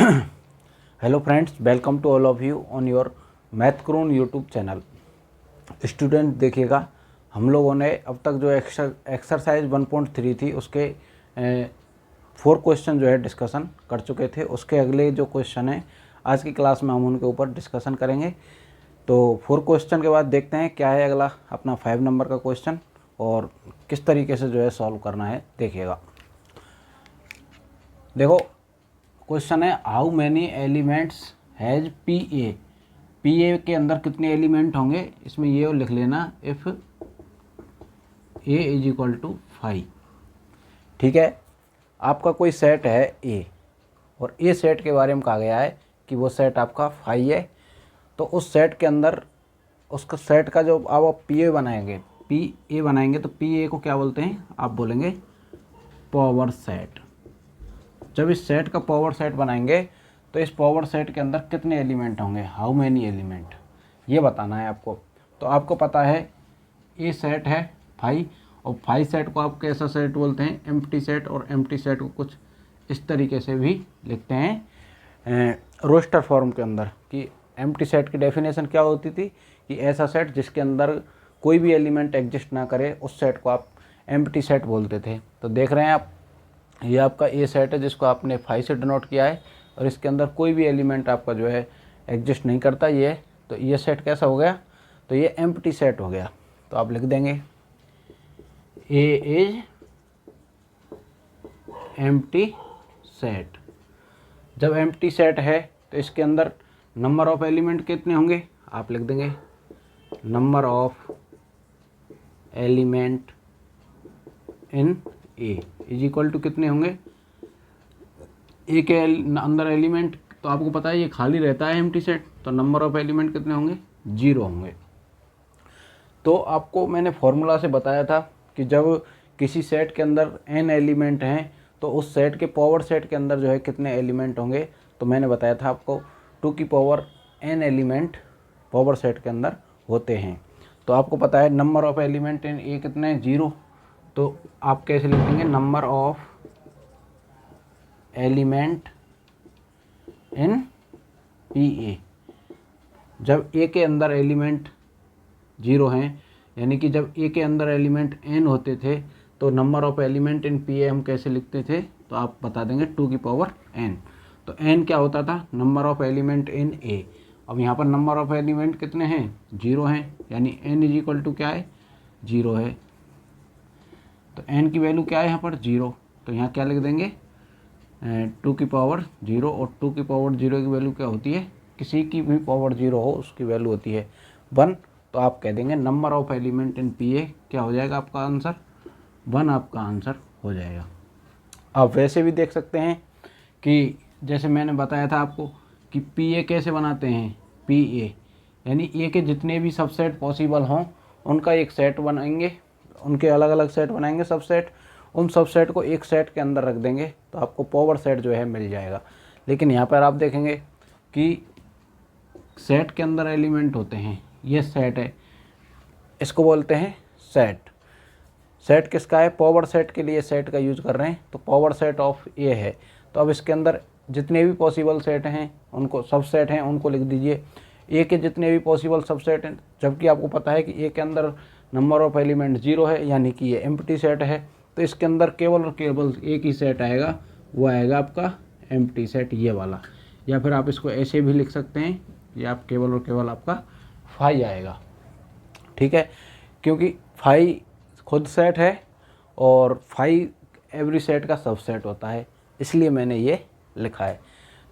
Hello friends, welcome to all of you on your math cron YouTube channel. Student देखिएगा, हम लोगों ने अब तक जो एक्सरसाइज 1.3 थी उसके 4 क्वेश्चन जो है डिस्कशन कर चुके थे। उसके अगले जो क्वेश्चन है आज की क्लास में हम उनके ऊपर डिस्कशन करेंगे। तो 4 क्वेश्चन के बाद देखते हैं क्या है अगला अपना 5 नंबर का क्वेश्चन और किस तरीके से जो है सॉल्व करना है। देखिएगा, देखो क्वेश्चन है how many elements has P A. P A के अंदर कितने एलिमेंट होंगे, इसमें ये लिख लेना if A is equal to 5। ठीक है, आपका कोई सेट है ए और ए सेट के बारे में कहा गया है कि वो सेट आपका 5 है। तो उस सेट के अंदर उसका सेट का जो आप पी ए बनाएंगे, तो पी ए को क्या बोलते हैं, आप बोलेंगे पावर सेट। जब इस सेट का पावर सेट बनाएंगे तो इस पावर सेट के अंदर कितने एलिमेंट होंगे, हाउ मैनी एलिमेंट, ये बताना है आपको। तो आपको पता है ये सेट है 5 और 5 सेट को आप कैसा सेट बोलते हैं, एम्प्टी सेट। और एम्प्टी सेट को कुछ इस तरीके से भी लिखते हैं रोस्टर फॉर्म के अंदर कि एम्प्टी सेट की डेफिनेशन क्या होती थी कि ऐसा सेट जिसके अंदर कोई भी एलिमेंट एग्जिस्ट ना करे, उस सेट को आप एम्प्टी सेट बोलते थे। तो देख रहे हैं आप, ये आपका ए सेट है जिसको आपने 5 से डिनोट किया है और इसके अंदर कोई भी एलिमेंट आपका जो है एग्जिस्ट नहीं करता ये। तो ये सेट कैसा हो गया, तो ये एम्प्टी सेट हो गया। तो आप लिख देंगे ए इज एम्प्टी सेट। जब एम्प्टी सेट है तो इसके अंदर नंबर ऑफ एलिमेंट कितने होंगे, आप लिख देंगे number of element in A is equal to कितने होंगे, ए के अंदर एलिमेंट तो आपको पता है ये खाली रहता है एम्प्टी सेट, तो नंबर ऑफ एलिमेंट कितने होंगे, 0 होंगे। तो आपको मैंने फॉर्मूला से बताया था कि जब किसी सेट के अंदर n एलिमेंट हैं तो उस सेट के पावर सेट के अंदर जो है कितने एलिमेंट होंगे। तो मैंने बताया था आपको 2 की power n element power set के अंदर होते हैं। तो आपको पता है नंबर ऑफ एलिमेंट इन ए कितने हैं, 0। तो आप कैसे लिख देंगे, number of element in P A. जब ए के अंदर एलिमेंट 0 हैं, यानी कि जब ए के अंदर एलिमेंट n होते थे तो number of element in P A हम कैसे लिखते थे, तो आप बता देंगे 2 की पावर n। तो n क्या होता था, नंबर ऑफ एलिमेंट इन ए। अब यहाँ पर नंबर ऑफ एलिमेंट कितने हैं, 0 हैं, यानी n इज इक्वल टू क्या है, 0 है। तो n की वैल्यू क्या है यहाँ पर, 0। तो यहाँ क्या लिख देंगे 2 की पावर 0, और 2 की पावर 0 की वैल्यू क्या होती है, किसी की भी पावर 0 हो उसकी वैल्यू होती है 1। तो आप कह देंगे number of element in P A क्या हो जाएगा आपका आंसर, 1 आपका आंसर हो जाएगा। आप वैसे भी देख सकते हैं कि जैसे मैंने बताया था आपको कि पी ए कैसे बनाते हैं, पी ए यानी ए के जितने भी सबसेट पॉसिबल हों उनका एक सेट बनाएंगे, उनके अलग अलग सेट बनाएंगे सबसेट, उन सबसेट को एक सेट के अंदर रख देंगे तो आपको पावर सेट जो है मिल जाएगा। लेकिन यहाँ पर आप देखेंगे कि सेट के अंदर एलिमेंट होते हैं, ये सेट है, इसको बोलते हैं सेट। सेट किसका है, पावर सेट के लिए सेट का यूज कर रहे हैं, तो पावर सेट ऑफ ए है। तो अब इसके अंदर जितने भी पॉसिबल सेट हैं उनको, सबसेट हैं उनको लिख दीजिए, ए के जितने भी पॉसिबल सबसेट हैं। जबकि आपको पता है कि ए के अंदर नंबर ऑफ एलिमेंट 0 है, यानी कि ये एम्प्टी सेट है। तो इसके अंदर केवल और केवल एक ही सेट आएगा, वो आएगा आपका एम्प्टी सेट, ये वाला। या फिर आप इसको ऐसे भी लिख सकते हैं, या आप केवल और केवल आपका 5 आएगा। ठीक है, क्योंकि 5 खुद सेट है और 5 एवरी सेट का सबसेट होता है, इसलिए मैंने ये लिखा है।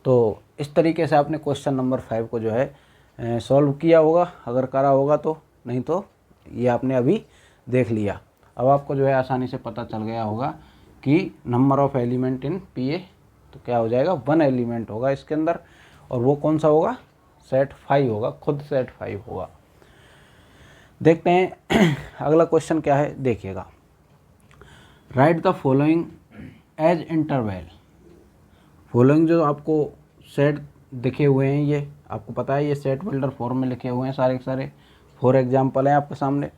तो इस तरीके से आपने क्वेश्चन नंबर 5 को जो है सॉल्व किया होगा, अगर करा होगा तो, नहीं तो ये आपने अभी देख लिया। अब आपको जो है आसानी से पता चल गया होगा कि number of element in P A तो क्या हो जाएगा, 1 एलिमेंट होगा इसके अंदर, और वो कौन सा होगा, सेट 5 होगा, खुद सेट 5 होगा। देखते हैं अगला क्वेश्चन क्या है, देखिएगा। Write the following as interval. Following जो आपको सेट दिखे हुए हैं, ये आपको पता है ये सेट बिल्डर फॉर्म में लिखे हुए हैं, सारे के सारे 4 एग्जाम्पल हैं आपके सामने।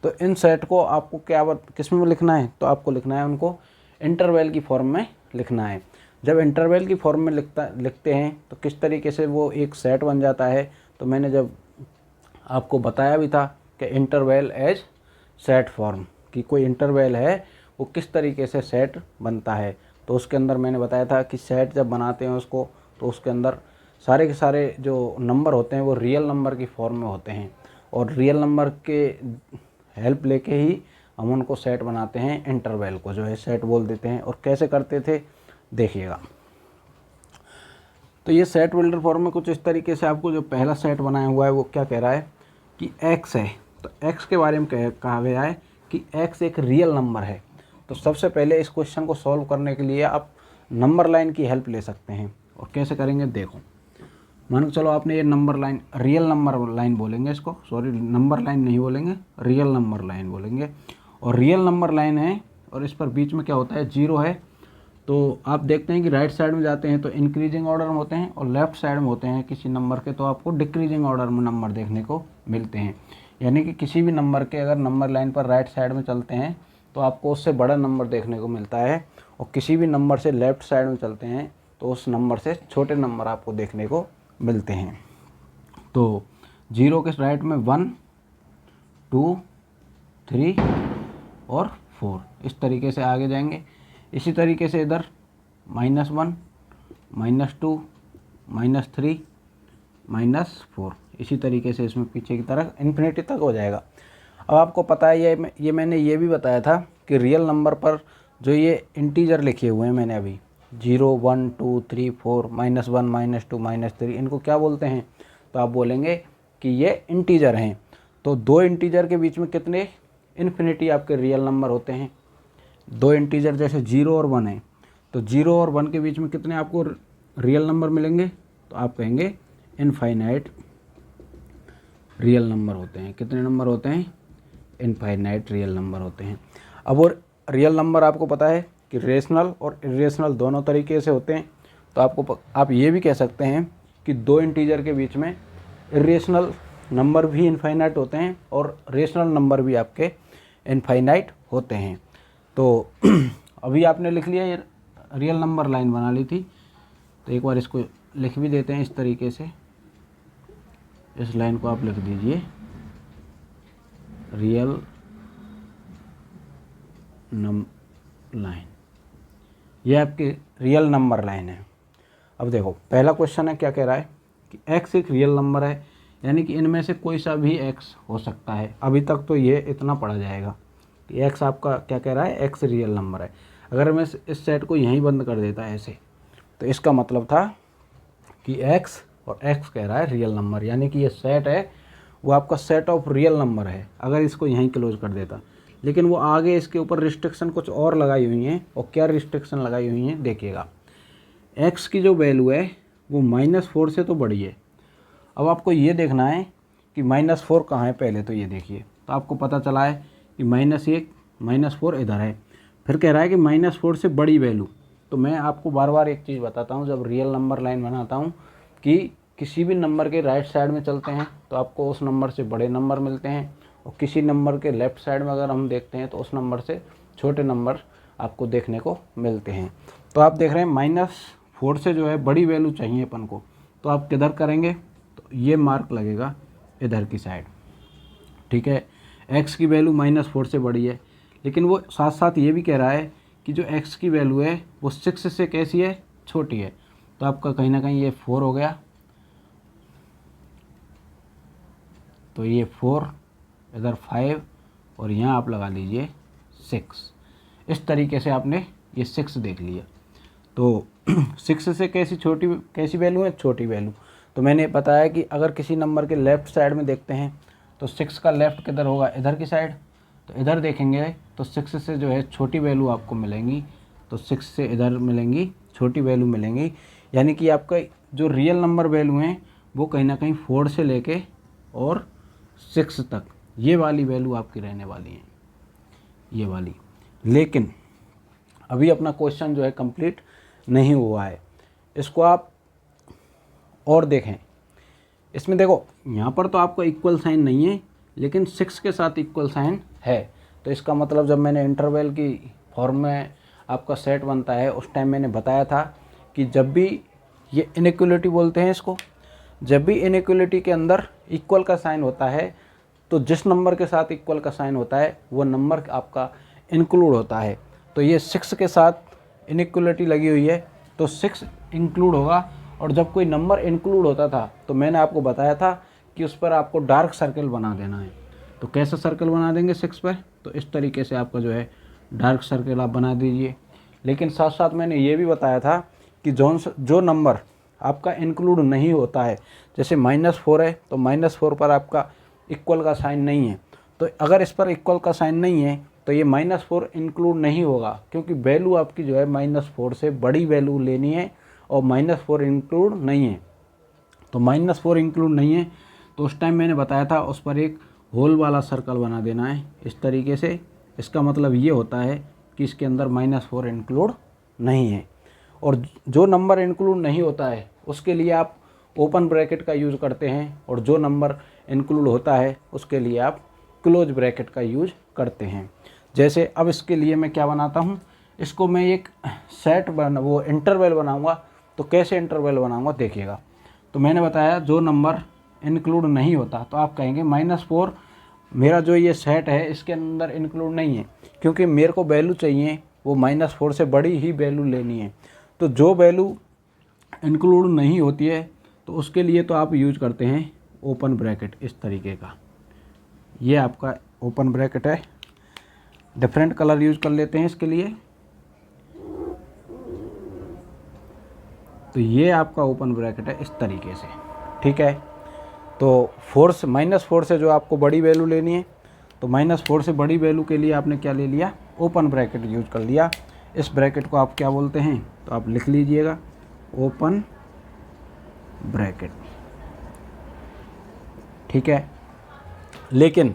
तो इन सेट को आपको क्या किस में लिखना है, तो आपको लिखना है उनको इंटरवल की फॉर्म में लिखना है। जब इंटरवल की फॉर्म में लिखते हैं तो किस तरीके से वो एक सेट बन जाता है, तो मैंने जब आपको बताया भी था कि इंटरवल एज सेट फॉर्म, कि कोई इंटरवल है वो किस तरीके से सेट बनता है। तो उसके अंदर मैंने बताया था कि सेट जब बनाते हैं उसको, तो उसके अंदर सारे के सारे जो नंबर होते हैं वो रियल नंबर की फॉर्म में होते हैं, और रियल नंबर के हेल्प लेके ही हम उनको सेट बनाते हैं, इंटरवल को जो है सेट बोल देते हैं। और कैसे करते थे देखिएगा। तो ये सेट बिल्डर फॉर्म में कुछ इस तरीके से आपको जो पहला सेट बनाया हुआ है वो क्या कह रहा है कि x है। तो x के बारे में कहा गया है कि x एक रियल नंबर है। तो सबसे पहले इस क्वेश्चन को सॉल्व करने के लिए आप नंबर लाइन की हेल्प ले सकते हैं। और कैसे करेंगे देखो, मान के चलो आपने ये number line, real number line बोलेंगे इसको, सॉरी नंबर लाइन नहीं बोलेंगे, रियल नंबर लाइन बोलेंगे। और रियल नंबर लाइन है और इस पर बीच में क्या होता है, 0 है। तो आप देखते हैं कि राइट साइड में जाते हैं तो इंक्रीजिंग ऑर्डर में होते हैं, और लेफ्ट साइड में होते हैं किसी नंबर के तो आपको डिक्रीजिंग ऑर्डर में नंबर देखने को मिलते हैं। यानी कि किसी भी नंबर के अगर नंबर लाइन पर राइट साइड में चलते हैं तो आपको उससे बड़ा नंबर देखने को मिलता है, और किसी भी नंबर से लेफ्ट साइड में चलते हैं तो उस नंबर से छोटे नंबर आपको देखने को मिलते हैं। तो 0 के राइट में 1, 2, 3 और 4, इस तरीके से आगे जाएंगे। इसी तरीके से इधर -1, -2, -3, -4, इसी तरीके से इसमें पीछे की तरफ इन्फिनिटी तक हो जाएगा। अब आपको पता है ये मैंने ये भी बताया था कि रियल नंबर पर जो ये इंटीजर लिखे हुए हैं मैंने अभी 0, 1, 2, 3, 4, -1, -2, -3, इनको क्या बोलते हैं, तो आप बोलेंगे कि ये इंटीजर हैं। तो 2 इंटीजर के बीच में कितने इन्फिनिटी आपके रियल नंबर होते हैं, 2 इंटीजर जैसे 0 और 1 है, तो 0 और 1 के बीच में कितने आपको रियल नंबर मिलेंगे, तो आप कहेंगे इनफाइनाइट रियल नंबर होते हैं। कितने नंबर होते हैं, इनफाइनाइट रियल नंबर होते हैं। अब वो रियल नंबर आपको पता है कि रेशनल और इरेशनल दोनों तरीके से होते हैं। तो आप ये भी कह सकते हैं कि 2 इंटीजर के बीच में इरेशनल नंबर भी इनफाइनाइट होते हैं और रेशनल नंबर भी आपके इनफाइनाइट होते हैं। तो अभी आपने लिख लिया, ये रियल नंबर लाइन बना ली थी, तो एक बार इसको लिख भी देते हैं इस तरीके से। इस लाइन को आप लिख दीजिए रियल लाइन, ये आपकी रियल नंबर लाइन है। अब देखो पहला क्वेश्चन है, क्या कह रहा है कि x एक रियल नंबर है, यानी कि इनमें से कोई सा भी x हो सकता है। अभी तक तो ये इतना पढ़ा जाएगा कि x आपका क्या कह रहा है, x रियल नंबर है। अगर मैं इस सेट को यहीं बंद कर देता है ऐसे, तो इसका मतलब था कि x और x कह रहा है रियल नंबर, यानी कि ये सेट है वो आपका सेट ऑफ रियल नंबर है। अगर इसको यहीं क्लोज कर देता, लेकिन वो आगे इसके ऊपर रिस्ट्रिक्शन कुछ और लगाई हुई हैं। और क्या रिस्ट्रिक्शन लगाई हुई हैं देखिएगा, x की जो वैल्यू है वो -4 से तो बड़ी है। अब आपको ये देखना है कि -4 कहाँ है, पहले तो ये देखिए। तो आपको पता चला है कि -1, -4 इधर है। फिर कह रहा है कि -4 से बड़ी वैल्यू। तो मैं आपको बार बार एक चीज़ बताता हूँ जब रियल नंबर लाइन बनाता हूँ कि किसी भी नंबर के राइट साइड में चलते हैं तो आपको उस नंबर से बड़े नंबर मिलते हैं, और किसी नंबर के लेफ़्ट साइड में अगर हम देखते हैं तो उस नंबर से छोटे नंबर आपको देखने को मिलते हैं। तो आप देख रहे हैं -4 से जो है बड़ी वैल्यू चाहिए अपन को, तो आप किधर करेंगे, तो ये मार्क लगेगा इधर की साइड, ठीक है। x की वैल्यू -4 से बड़ी है, लेकिन वो साथ साथ ये भी कह रहा है कि जो x की वैल्यू है वो 6 से कैसी है, छोटी है। तो आपका कहीं ना कहीं ये 4 हो गया, तो ये 4, इधर 5, और यहाँ आप लगा लीजिए 6। इस तरीके से आपने ये 6 देख लिया। तो 6 से कैसी वैल्यू है, छोटी वैल्यू। तो मैंने बताया कि अगर किसी नंबर के लेफ़्ट साइड में देखते हैं तो 6 का लेफ़्ट किधर होगा, इधर की साइड। तो इधर देखेंगे तो 6 से जो है छोटी वैल्यू आपको मिलेंगी, तो 6 से इधर मिलेंगी छोटी वैल्यू मिलेंगी। यानी कि आपका जो रियल नंबर वैल्यू हैं वो कहीं ना कहीं 4 से लेके और 6 तक ये वाली वैल्यू आपकी रहने वाली है, ये वाली। लेकिन अभी अपना क्वेश्चन जो है कंप्लीट नहीं हुआ है, इसको आप और देखें। इसमें देखो यहाँ पर तो आपको इक्वल साइन नहीं है, लेकिन 6 के साथ इक्वल साइन है। तो इसका मतलब जब मैंने इंटरवल की फॉर्म में आपका सेट बनता है उस टाइम मैंने बताया था कि जब भी ये इनइक्वलिटी बोलते हैं इसको, जब भी इनइक्वलिटी के अंदर इक्वल का साइन होता है तो जिस नंबर के साथ इक्वल का साइन होता है वो नंबर आपका इंक्लूड होता है। तो ये 6 के साथ इनइक्वलिटी लगी हुई है तो 6 इंक्लूड होगा। और जब कोई नंबर इंक्लूड होता था तो मैंने आपको बताया था कि उस पर आपको डार्क सर्कल बना देना है। तो कैसा सर्कल बना देंगे 6 पर, तो इस तरीके से आपका जो है डार्क सर्कल आप बना दीजिए। लेकिन साथ साथ मैंने ये भी बताया था कि जो नंबर आपका इंक्लूड नहीं होता है, जैसे -4 है तो -4 पर आपका इक्वल का साइन नहीं है, तो अगर इस पर इक्वल का साइन नहीं है तो ये -4 इंक्लूड नहीं होगा, क्योंकि वैल्यू आपकी जो है -4 से बड़ी वैल्यू लेनी है और -4 इंक्लूड नहीं है। तो -4 इंक्लूड नहीं है तो उस टाइम मैंने बताया था उस पर एक होल वाला सर्कल बना देना है इस तरीके से। इसका मतलब ये होता है कि इसके अंदर -4 इंक्लूड नहीं है। और जो नंबर इंक्लूड नहीं होता है उसके लिए आप ओपन ब्रैकेट का यूज़ करते हैं, और जो नंबर इंक्लूड होता है उसके लिए आप क्लोज ब्रैकेट का यूज करते हैं। जैसे अब इसके लिए मैं क्या बनाता हूँ, इसको मैं एक वो इंटरवल बनाऊँगा। तो कैसे इंटरवल बनाऊँगा देखिएगा। तो मैंने बताया जो नंबर इंक्लूड नहीं होता तो आप कहेंगे -4 मेरा जो ये सेट है इसके अंदर इंक्लूड नहीं है, क्योंकि मेरे को वैल्यू चाहिए वो -4 से बड़ी ही वैल्यू लेनी है। तो जो वैल्यू इंक्लूड नहीं होती है तो उसके लिए तो आप यूज करते हैं ओपन ब्रैकेट इस तरीके का। ये आपका ओपन ब्रैकेट है। डिफरेंट कलर यूज कर लेते हैं इसके लिए। तो ये आपका ओपन ब्रैकेट है इस तरीके से, ठीक है। तो -4 से जो आपको बड़ी वैल्यू लेनी है, तो -4 से बड़ी वैल्यू के लिए आपने क्या ले लिया, ओपन ब्रैकेट यूज कर लिया। इस ब्रैकेट को आप क्या बोलते हैं, तो आप लिख लीजिएगा ओपन ब्रैकेट, ठीक है। लेकिन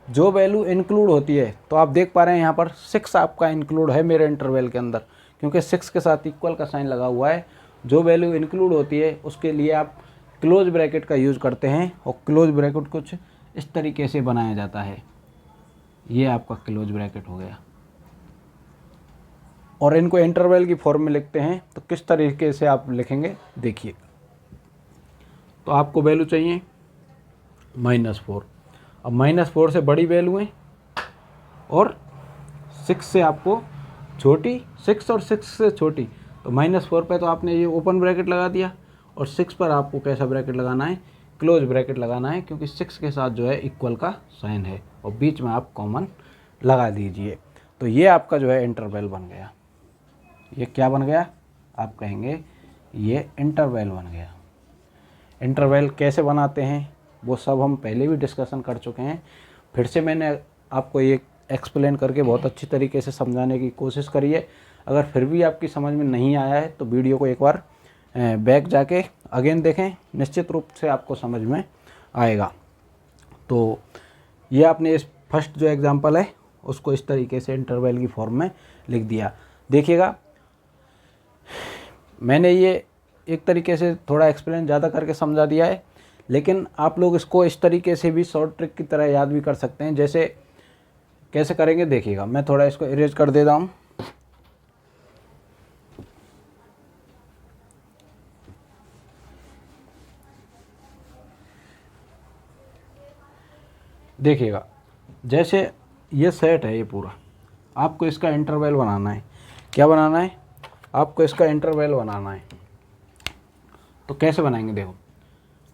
जो वैल्यू इंक्लूड होती है तो आप देख पा रहे हैं यहाँ पर 6 आपका इंक्लूड है मेरे इंटरवल के अंदर, क्योंकि 6 के साथ इक्वल का साइन लगा हुआ है। जो वैल्यू इंक्लूड होती है उसके लिए आप क्लोज ब्रैकेट का यूज़ करते हैं, और क्लोज ब्रैकेट कुछ इस तरीके से बनाया जाता है। ये आपका क्लोज ब्रैकेट हो गया। और इनको इंटरवल की फॉर्म में लिखते हैं, तो किस तरीके से आप लिखेंगे देखिए। तो आपको वैल्यू चाहिए -4। अब -4 से बड़ी वैल्यू है और 6 से आपको छोटी, 6 और 6 से छोटी। तो -4 पे तो आपने ये ओपन ब्रैकेट लगा दिया, और 6 पर आपको कैसा ब्रैकेट लगाना है, क्लोज ब्रैकेट लगाना है, क्योंकि 6 के साथ जो है इक्वल का साइन है, और बीच में आप कॉमन लगा दीजिए। तो ये आपका जो है इंटरवल बन गया। ये क्या बन गया, आप कहेंगे ये इंटरवल बन गया। इंटरवल कैसे बनाते हैं वो सब हम पहले भी डिस्कशन कर चुके हैं। फिर से मैंने आपको ये एक्सप्लेन करके बहुत अच्छी तरीके से समझाने की कोशिश करी है। अगर फिर भी आपकी समझ में नहीं आया है तो वीडियो को एक बार बैक जाके अगेन देखें, निश्चित रूप से आपको समझ में आएगा। तो ये आपने इस फर्स्ट जो एग्जांपल है उसको इस तरीके से इंटरवल की फॉर्म में लिख दिया। देखिएगा, मैंने ये एक तरीके से थोड़ा एक्सप्लेन ज़्यादा करके समझा दिया है, लेकिन आप लोग इसको इस तरीके से भी शॉर्ट ट्रिक की तरह याद भी कर सकते हैं। जैसे कैसे करेंगे देखिएगा, मैं थोड़ा इसको इरेज कर देता हूँ। देखिएगा, जैसे ये सेट है ये पूरा, आपको इसका इंटरवल बनाना है। क्या बनाना है, आपको इसका इंटरवल बनाना है। तो कैसे बनाएंगे देखो,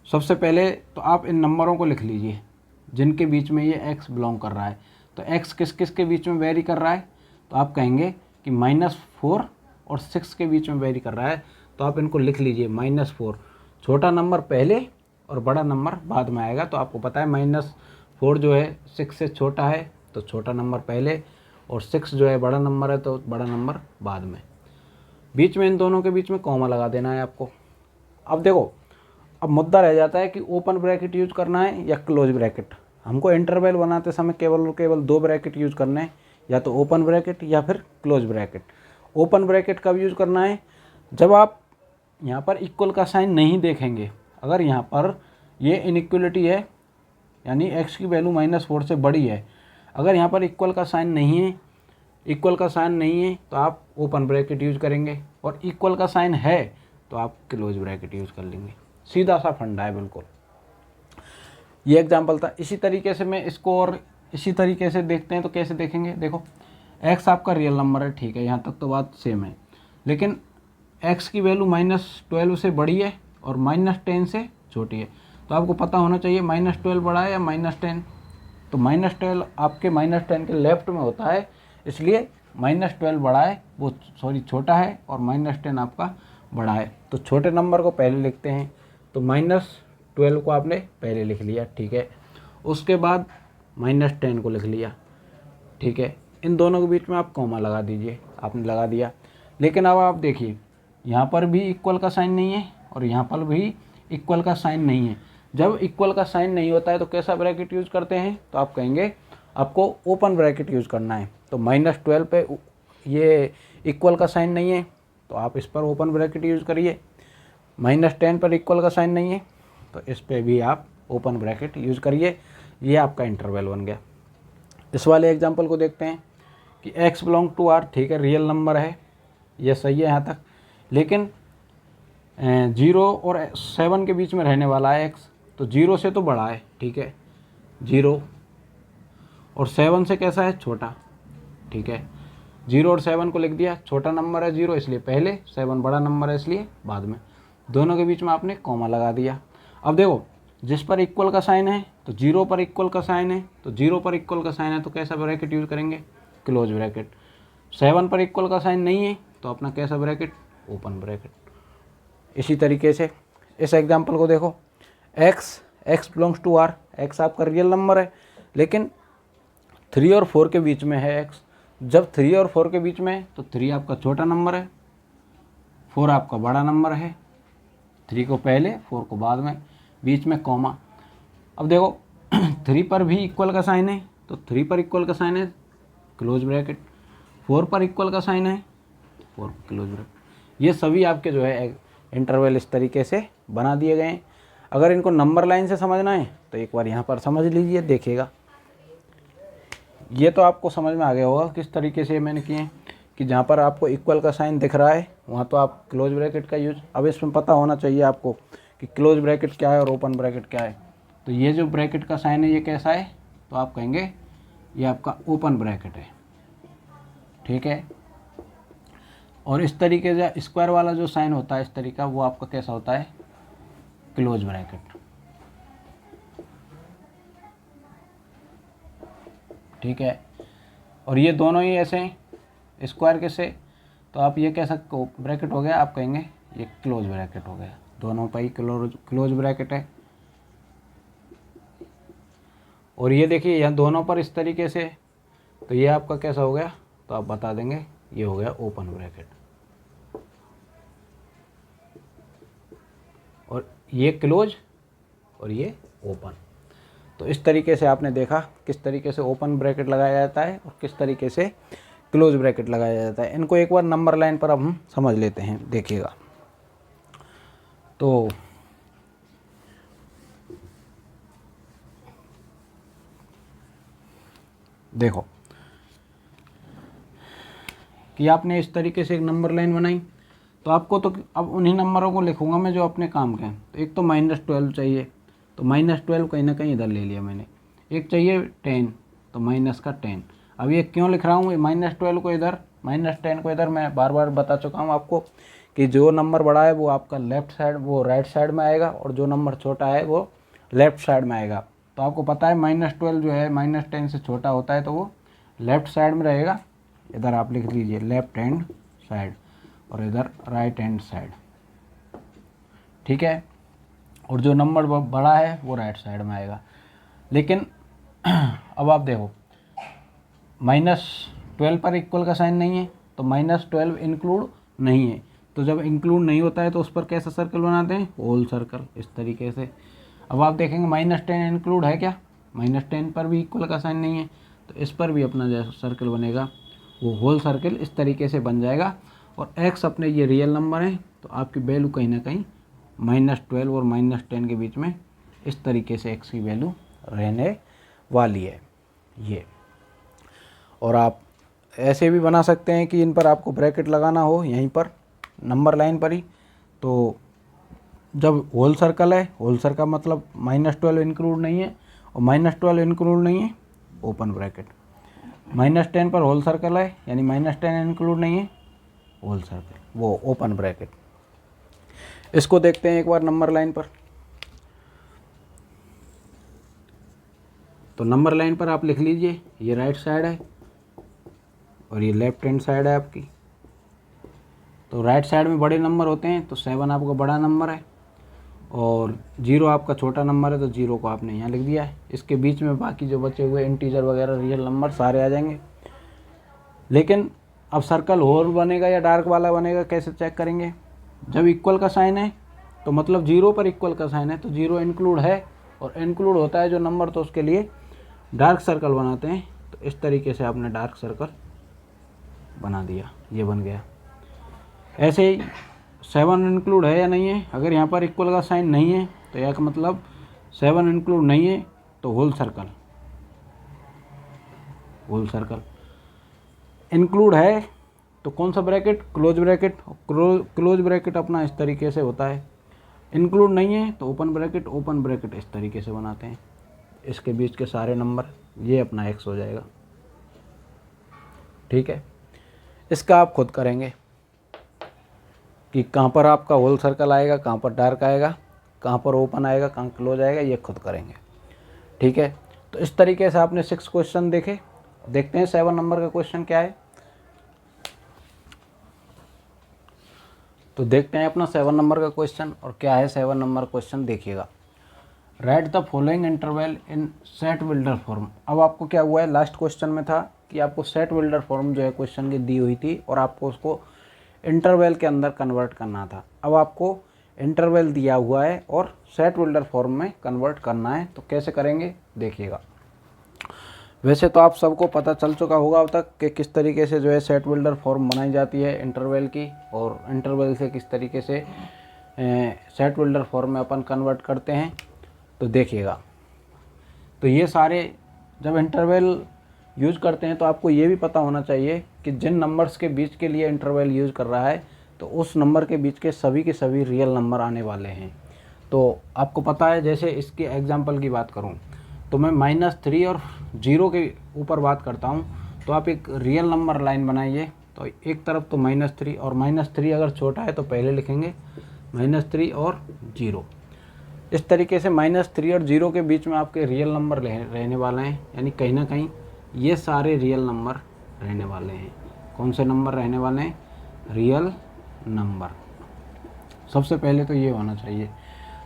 सबसे पहले तो आप इन नंबरों को लिख लीजिए जिनके बीच में ये x बिलोंग कर रहा है। तो x किस किस के बीच में वेरी कर रहा है, तो आप कहेंगे कि -4 और 6 के बीच में वेरी कर रहा है। तो आप इनको लिख लीजिए -4, छोटा नंबर पहले और बड़ा नंबर बाद में आएगा। तो आपको पता है -4 जो है 6 से छोटा है तो छोटा नंबर पहले, और 6 जो है बड़ा नंबर है तो बड़ा नंबर बाद में। बीच में इन दोनों के बीच में कॉमा लगा देना है आपको। अब देखो, अब मुद्दा रह जाता है कि ओपन ब्रैकेट यूज करना है या क्लोज ब्रैकेट। हमको इंटरवल बनाते समय केवल और केवल 2 ब्रैकेट यूज करने हैं, या तो ओपन ब्रैकेट या फिर क्लोज ब्रैकेट। ओपन ब्रैकेट कब यूज करना है, जब आप यहाँ पर इक्वल का साइन नहीं देखेंगे। अगर यहाँ पर ये इनइक्वलिटी है, यानी x की वैल्यू -4 से बड़ी है, अगर यहाँ पर इक्वल का साइन नहीं है, इक्वल का साइन नहीं है तो आप ओपन ब्रैकेट यूज करेंगे। और इक्वल का साइन है तो आप क्लोज ब्रैकेट यूज़ कर लेंगे। सीधा सा फंडा है बिल्कुल। ये एग्जाम्पल था। इसी तरीके से मैं इसको और इसी तरीके से देखते हैं तो कैसे देखेंगे। देखो x आपका रियल नंबर है, ठीक है, यहाँ तक तो बात सेम है, लेकिन x की वैल्यू -12 से बड़ी है और -10 से छोटी है। तो आपको पता होना चाहिए -12 बड़ा है या -10। तो -12 आपके -10 के लेफ्ट में होता है, इसलिए -12 बड़ा है, वो सॉरी छोटा है, और -10 आपका बड़ा है। तो छोटे नंबर को पहले लिखते हैं। तो -12 को आपने पहले लिख लिया, ठीक है। उसके बाद -10 को लिख लिया, ठीक है। इन दोनों के बीच में आप कॉमा लगा दीजिए, आपने लगा दिया। लेकिन अब आप देखिए यहाँ पर भी इक्वल का साइन नहीं है और यहाँ पर भी इक्वल का साइन नहीं है। जब इक्वल का साइन नहीं होता है तो कैसा ब्रैकेट यूज़ करते हैं, तो आप कहेंगे आपको ओपन ब्रैकेट यूज़ करना है। तो -12 पे ये इक्वल का साइन नहीं है तो आप इस पर ओपन ब्रैकेट यूज़ करिए। -10 पर इक्वल का साइन नहीं है तो इस पर भी आप ओपन ब्रैकेट यूज़ करिए। ये आपका इंटरवल बन गया। इस वाले एग्जाम्पल को देखते हैं कि x बिलोंग टू r, ठीक है, रियल नंबर है, ये सही है यहाँ तक। लेकिन 0 और 7 के बीच में रहने वाला है x, तो 0 से तो बड़ा है, ठीक है, 0 और 7 से कैसा है, छोटा, ठीक है। 0 और 7 को लिख दिया, छोटा नंबर है 0 इसलिए पहले, 7 बड़ा नंबर है इसलिए बाद में। दोनों के बीच में आपने कॉमा लगा दिया। अब देखो जिस पर इक्वल का साइन है तो 0 पर इक्वल का साइन है, तो 0 पर इक्वल का साइन है तो कैसा ब्रैकेट यूज़ करेंगे, क्लोज ब्रैकेट। 7 पर इक्वल का साइन नहीं है तो अपना कैसा ब्रैकेट, ओपन ब्रैकेट। इसी तरीके से इस एग्जांपल को देखो, x belongs to r, x आपका रियल नंबर है, लेकिन 3 और 4 के बीच में है x। जब 3 और 4 के बीच में है तो 3 आपका छोटा नंबर है, 4 आपका बड़ा नंबर है। 3 को पहले 4 को बाद में, बीच में कॉमा। अब देखो 3 पर भी इक्वल का साइन है तो 3 पर इक्वल का साइन है, क्लोज ब्रैकेट। 4 पर इक्वल का साइन है, 4 क्लोज ब्रैकेट। ये सभी आपके जो है इंटरवल इस तरीके से बना दिए गए हैं। अगर इनको नंबर लाइन से समझना है तो एक बार यहाँ पर समझ लीजिए, देखिएगा। ये तो आपको समझ में आ गया होगा किस तरीके से मैंने किए हैं कि जहाँ पर आपको इक्वल का साइन दिख रहा है वहाँ तो आप क्लोज ब्रैकेट का यूज। अब इसमें पता होना चाहिए आपको कि क्लोज ब्रैकेट क्या है और ओपन ब्रैकेट क्या है। तो ये जो ब्रैकेट का साइन है ये कैसा है, तो आप कहेंगे ये आपका ओपन ब्रैकेट है, ठीक है। और इस तरीके से स्क्वायर वाला जो साइन होता है इस तरीका, वो आपका कैसा होता है, क्लोज ब्रैकेट, ठीक है। और ये दोनों ही ऐसे हैं स्क्वायर के से, तो आप ये कह सकते हो ब्रैकेट हो गया, आप कहेंगे ये क्लोज ब्रैकेट हो गया। दोनों पर ही क्लोज ब्रैकेट है। और ये देखिए यहाँ दोनों पर इस तरीके से, तो ये आपका कैसा हो गया, तो आप बता देंगे ये हो गया ओपन ब्रैकेट। और ये क्लोज और ये ओपन। तो इस तरीके से आपने देखा किस तरीके से ओपन ब्रैकेट लगाया जाता है और किस तरीके से क्लोज ब्रैकेट लगाया जाता है। इनको एक बार नंबर लाइन पर अब हम समझ लेते हैं, देखिएगा। तो देखो कि आपने इस तरीके से एक नंबर लाइन बनाई, तो आपको तो अब उन्हीं नंबरों को लिखूंगा मैं जो अपने काम के हैं। तो एक तो -12 चाहिए, तो -12 कहीं ना कहीं इधर ले लिया मैंने। एक चाहिए 10, तो -10। अब ये क्यों लिख रहा हूँ, -12 को इधर, -10 को इधर। मैं बार बार बता चुका हूँ आपको कि जो नंबर बड़ा है वो आपका लेफ्ट साइड, वो राइट साइड में आएगा, और जो नंबर छोटा है वो लेफ्ट साइड में आएगा। तो आपको पता है -12 जो है -10 से छोटा होता है तो वो लेफ्ट साइड में रहेगा। इधर आप लिख लीजिए लेफ्ट हैंड साइड और इधर राइट हैंड साइड, ठीक है। और जो नंबर बड़ा है वो राइट साइड में आएगा। लेकिन अब आप देखो -12 पर इक्वल का साइन नहीं है तो -12 इंक्लूड नहीं है। तो जब इंक्लूड नहीं होता है तो उस पर कैसा सर्कल बनाते हैं, होल सर्कल, इस तरीके से। अब आप देखेंगे -10 इंक्लूड है क्या, -10 पर भी इक्वल का साइन नहीं है, तो इस पर भी अपना जैसा सर्कल बनेगा वो होल सर्कल इस तरीके से बन जाएगा। और x अपने ये रियल नंबर है तो आपकी वैल्यू कहीं ना कहीं -12 और -10 के बीच में इस तरीके से x की वैल्यू रहने वाली है ये। और आप ऐसे भी बना सकते हैं कि इन पर आपको ब्रैकेट लगाना हो यहीं पर, नंबर लाइन पर ही। तो जब होल सर्कल है, होल सर्कल मतलब -12 इंक्लूड नहीं है, और -12 इंक्लूड नहीं है ओपन ब्रैकेट। -10 पर होल सर्कल है यानी -10 इंक्लूड नहीं है होल सर्कल, वो ओपन ब्रैकेट। इसको देखते हैं एक बार नंबर लाइन पर। तो नंबर लाइन पर आप लिख लीजिए, ये राइट साइड है और ये लेफ्ट हैंड साइड है आपकी। तो राइट साइड में बड़े नंबर होते हैं, तो 7 आपका बड़ा नंबर है और 0 आपका छोटा नंबर है, तो 0 को आपने यहाँ लिख दिया है। इसके बीच में बाकी जो बचे हुए इंटीजर वगैरह रियल नंबर सारे आ जाएंगे। लेकिन अब सर्कल होल बनेगा या डार्क वाला बनेगा, कैसे चेक करेंगे? जब इक्वल का साइन है तो मतलब 0 पर इक्वल का साइन है तो 0 इंक्लूड है, और इंक्लूड होता है जो नंबर, तो उसके लिए डार्क सर्कल बनाते हैं। तो इस तरीके से आपने डार्क सर्कल बना दिया, ये बन गया। ऐसे ही 7 इंक्लूड है या नहीं है, अगर यहाँ पर इक्वल का साइन नहीं है तो यह का मतलब 7 इंक्लूड नहीं है, तो whole circle. Whole circle include है तो कौन सा bracket? Close bracket. Close bracket अपना इस तरीके से होता है। इंक्लूड नहीं है तो ओपन ब्रैकेट, ओपन ब्रैकेट इस तरीके से बनाते हैं। इसके बीच के सारे नंबर, ये अपना x हो जाएगा। ठीक है, इसका आप खुद करेंगे कि कहाँ पर आपका होल सर्कल आएगा, कहाँ पर डार्क आएगा, कहाँ पर ओपन आएगा, कहाँ क्लोज आएगा, ये खुद करेंगे। ठीक है, तो इस तरीके से आपने 6 क्वेश्चन देखे। देखते हैं 7 नंबर का क्वेश्चन क्या है। तो देखते हैं अपना 7 नंबर का क्वेश्चन, और क्या है 7 नंबर क्वेश्चन देखिएगा। Write the following interval in set builder form. अब आपको क्या हुआ है, लास्ट क्वेश्चन में था कि आपको सेट बिल्डर फॉर्म जो है क्वेश्चन की दी हुई थी और आपको उसको इंटरवल के अंदर कन्वर्ट करना था। अब आपको इंटरवल दिया हुआ है और सेट बिल्डर फॉर्म में कन्वर्ट करना है, तो कैसे करेंगे देखिएगा। वैसे तो आप सबको पता चल चुका होगा अब तक कि किस तरीके से जो है सेट बिल्डर फॉर्म बनाई जाती है इंटरवल की, और इंटरवल से किस तरीके से सेट बिल्डर फॉर्म में अपन कन्वर्ट करते हैं। तो देखिएगा, तो ये सारे जब इंटरवल यूज़ करते हैं तो आपको ये भी पता होना चाहिए कि जिन नंबर्स के बीच के लिए इंटरवल यूज़ कर रहा है तो उस नंबर के बीच के सभी रियल नंबर आने वाले हैं। तो आपको पता है, जैसे इसके एग्जांपल की बात करूं तो मैं -3 और 0 के ऊपर बात करता हूं, तो आप एक रियल नंबर लाइन बनाइए। तो एक तरफ तो -3, और -3 अगर छोटा है तो पहले लिखेंगे -3 और 0। इस तरीके से -3 और 0 के बीच में आपके रियल नंबर रहने वाले हैं, यानी कहीं ना कहीं ये सारे रियल नंबर रहने वाले हैं। कौन से नंबर रहने वाले हैं? Real number. सबसे पहले तो ये होना चाहिए।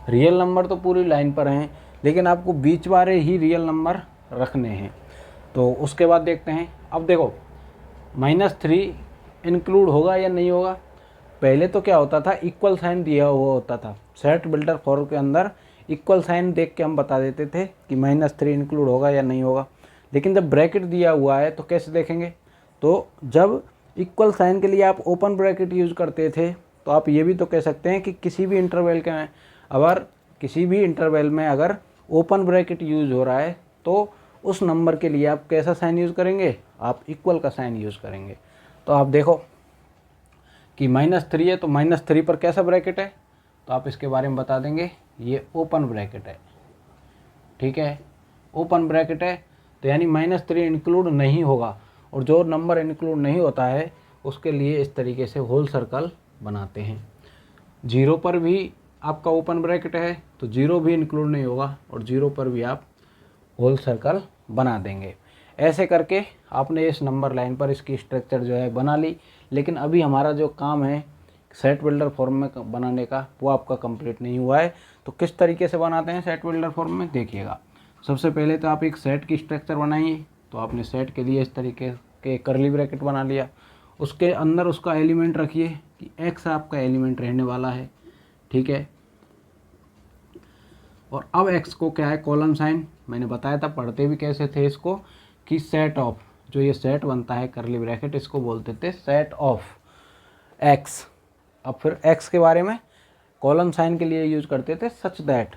रियल नंबर तो पूरी लाइन पर हैं, लेकिन आपको बीच वाले ही रियल नंबर रखने हैं। तो उसके बाद देखते हैं। अब देखो -3 इंक्लूड होगा या नहीं होगा। पहले तो क्या होता था, इक्वल साइन दिया हुआ होता था सेट बिल्डर फॉर्म के अंदर। इक्वल साइन देख के हम बता देते थे कि -3 इंक्लूड होगा या नहीं होगा। लेकिन जब ब्रैकेट दिया हुआ है तो कैसे देखेंगे? तो जब इक्वल साइन के लिए आप ओपन ब्रैकेट यूज़ करते थे, तो आप ये भी तो कह सकते हैं कि किसी भी इंटरवल के में अगर किसी भी इंटरवल में अगर ओपन ब्रैकेट यूज़ हो रहा है तो उस नंबर के लिए आप कैसा साइन यूज़ करेंगे? आप इक्वल का साइन यूज़ करेंगे। तो आप देखो कि -3 है तो -3 पर कैसा ब्रैकेट है, तो आप इसके बारे में बता देंगे, ये ओपन ब्रैकेट है। ठीक है, ओपन ब्रैकेट है तो यानी -3 इंक्लूड नहीं होगा, और जो नंबर इंक्लूड नहीं होता है उसके लिए इस तरीके से होल सर्कल बनाते हैं। 0 पर भी आपका ओपन ब्रैकेट है तो 0 भी इंक्लूड नहीं होगा, और 0 पर भी आप होल सर्कल बना देंगे। ऐसे करके आपने इस नंबर लाइन पर इसकी स्ट्रक्चर जो है बना ली। लेकिन अभी हमारा जो काम है सेट बिल्डर फॉर्म में बनाने का, वो आपका कंप्लीट नहीं हुआ है। तो किस तरीके से बनाते हैं सेट बिल्डर फॉर्म में देखिएगा। सबसे पहले तो आप एक सेट की स्ट्रक्चर बनाइए। तो आपने सेट के लिए इस तरीके के कर्ली ब्रैकेट बना लिया, उसके अंदर उसका एलिमेंट रखिए कि x आपका एलिमेंट रहने वाला है। ठीक है, और अब x को क्या है, कॉलम साइन। मैंने बताया था, पढ़ते भी कैसे थे इसको, कि सेट ऑफ, जो ये सेट बनता है कर्ली ब्रैकेट, इसको बोलते थे सेट ऑफ x। अब फिर x के बारे में कॉलम साइन के लिए यूज करते थे such that,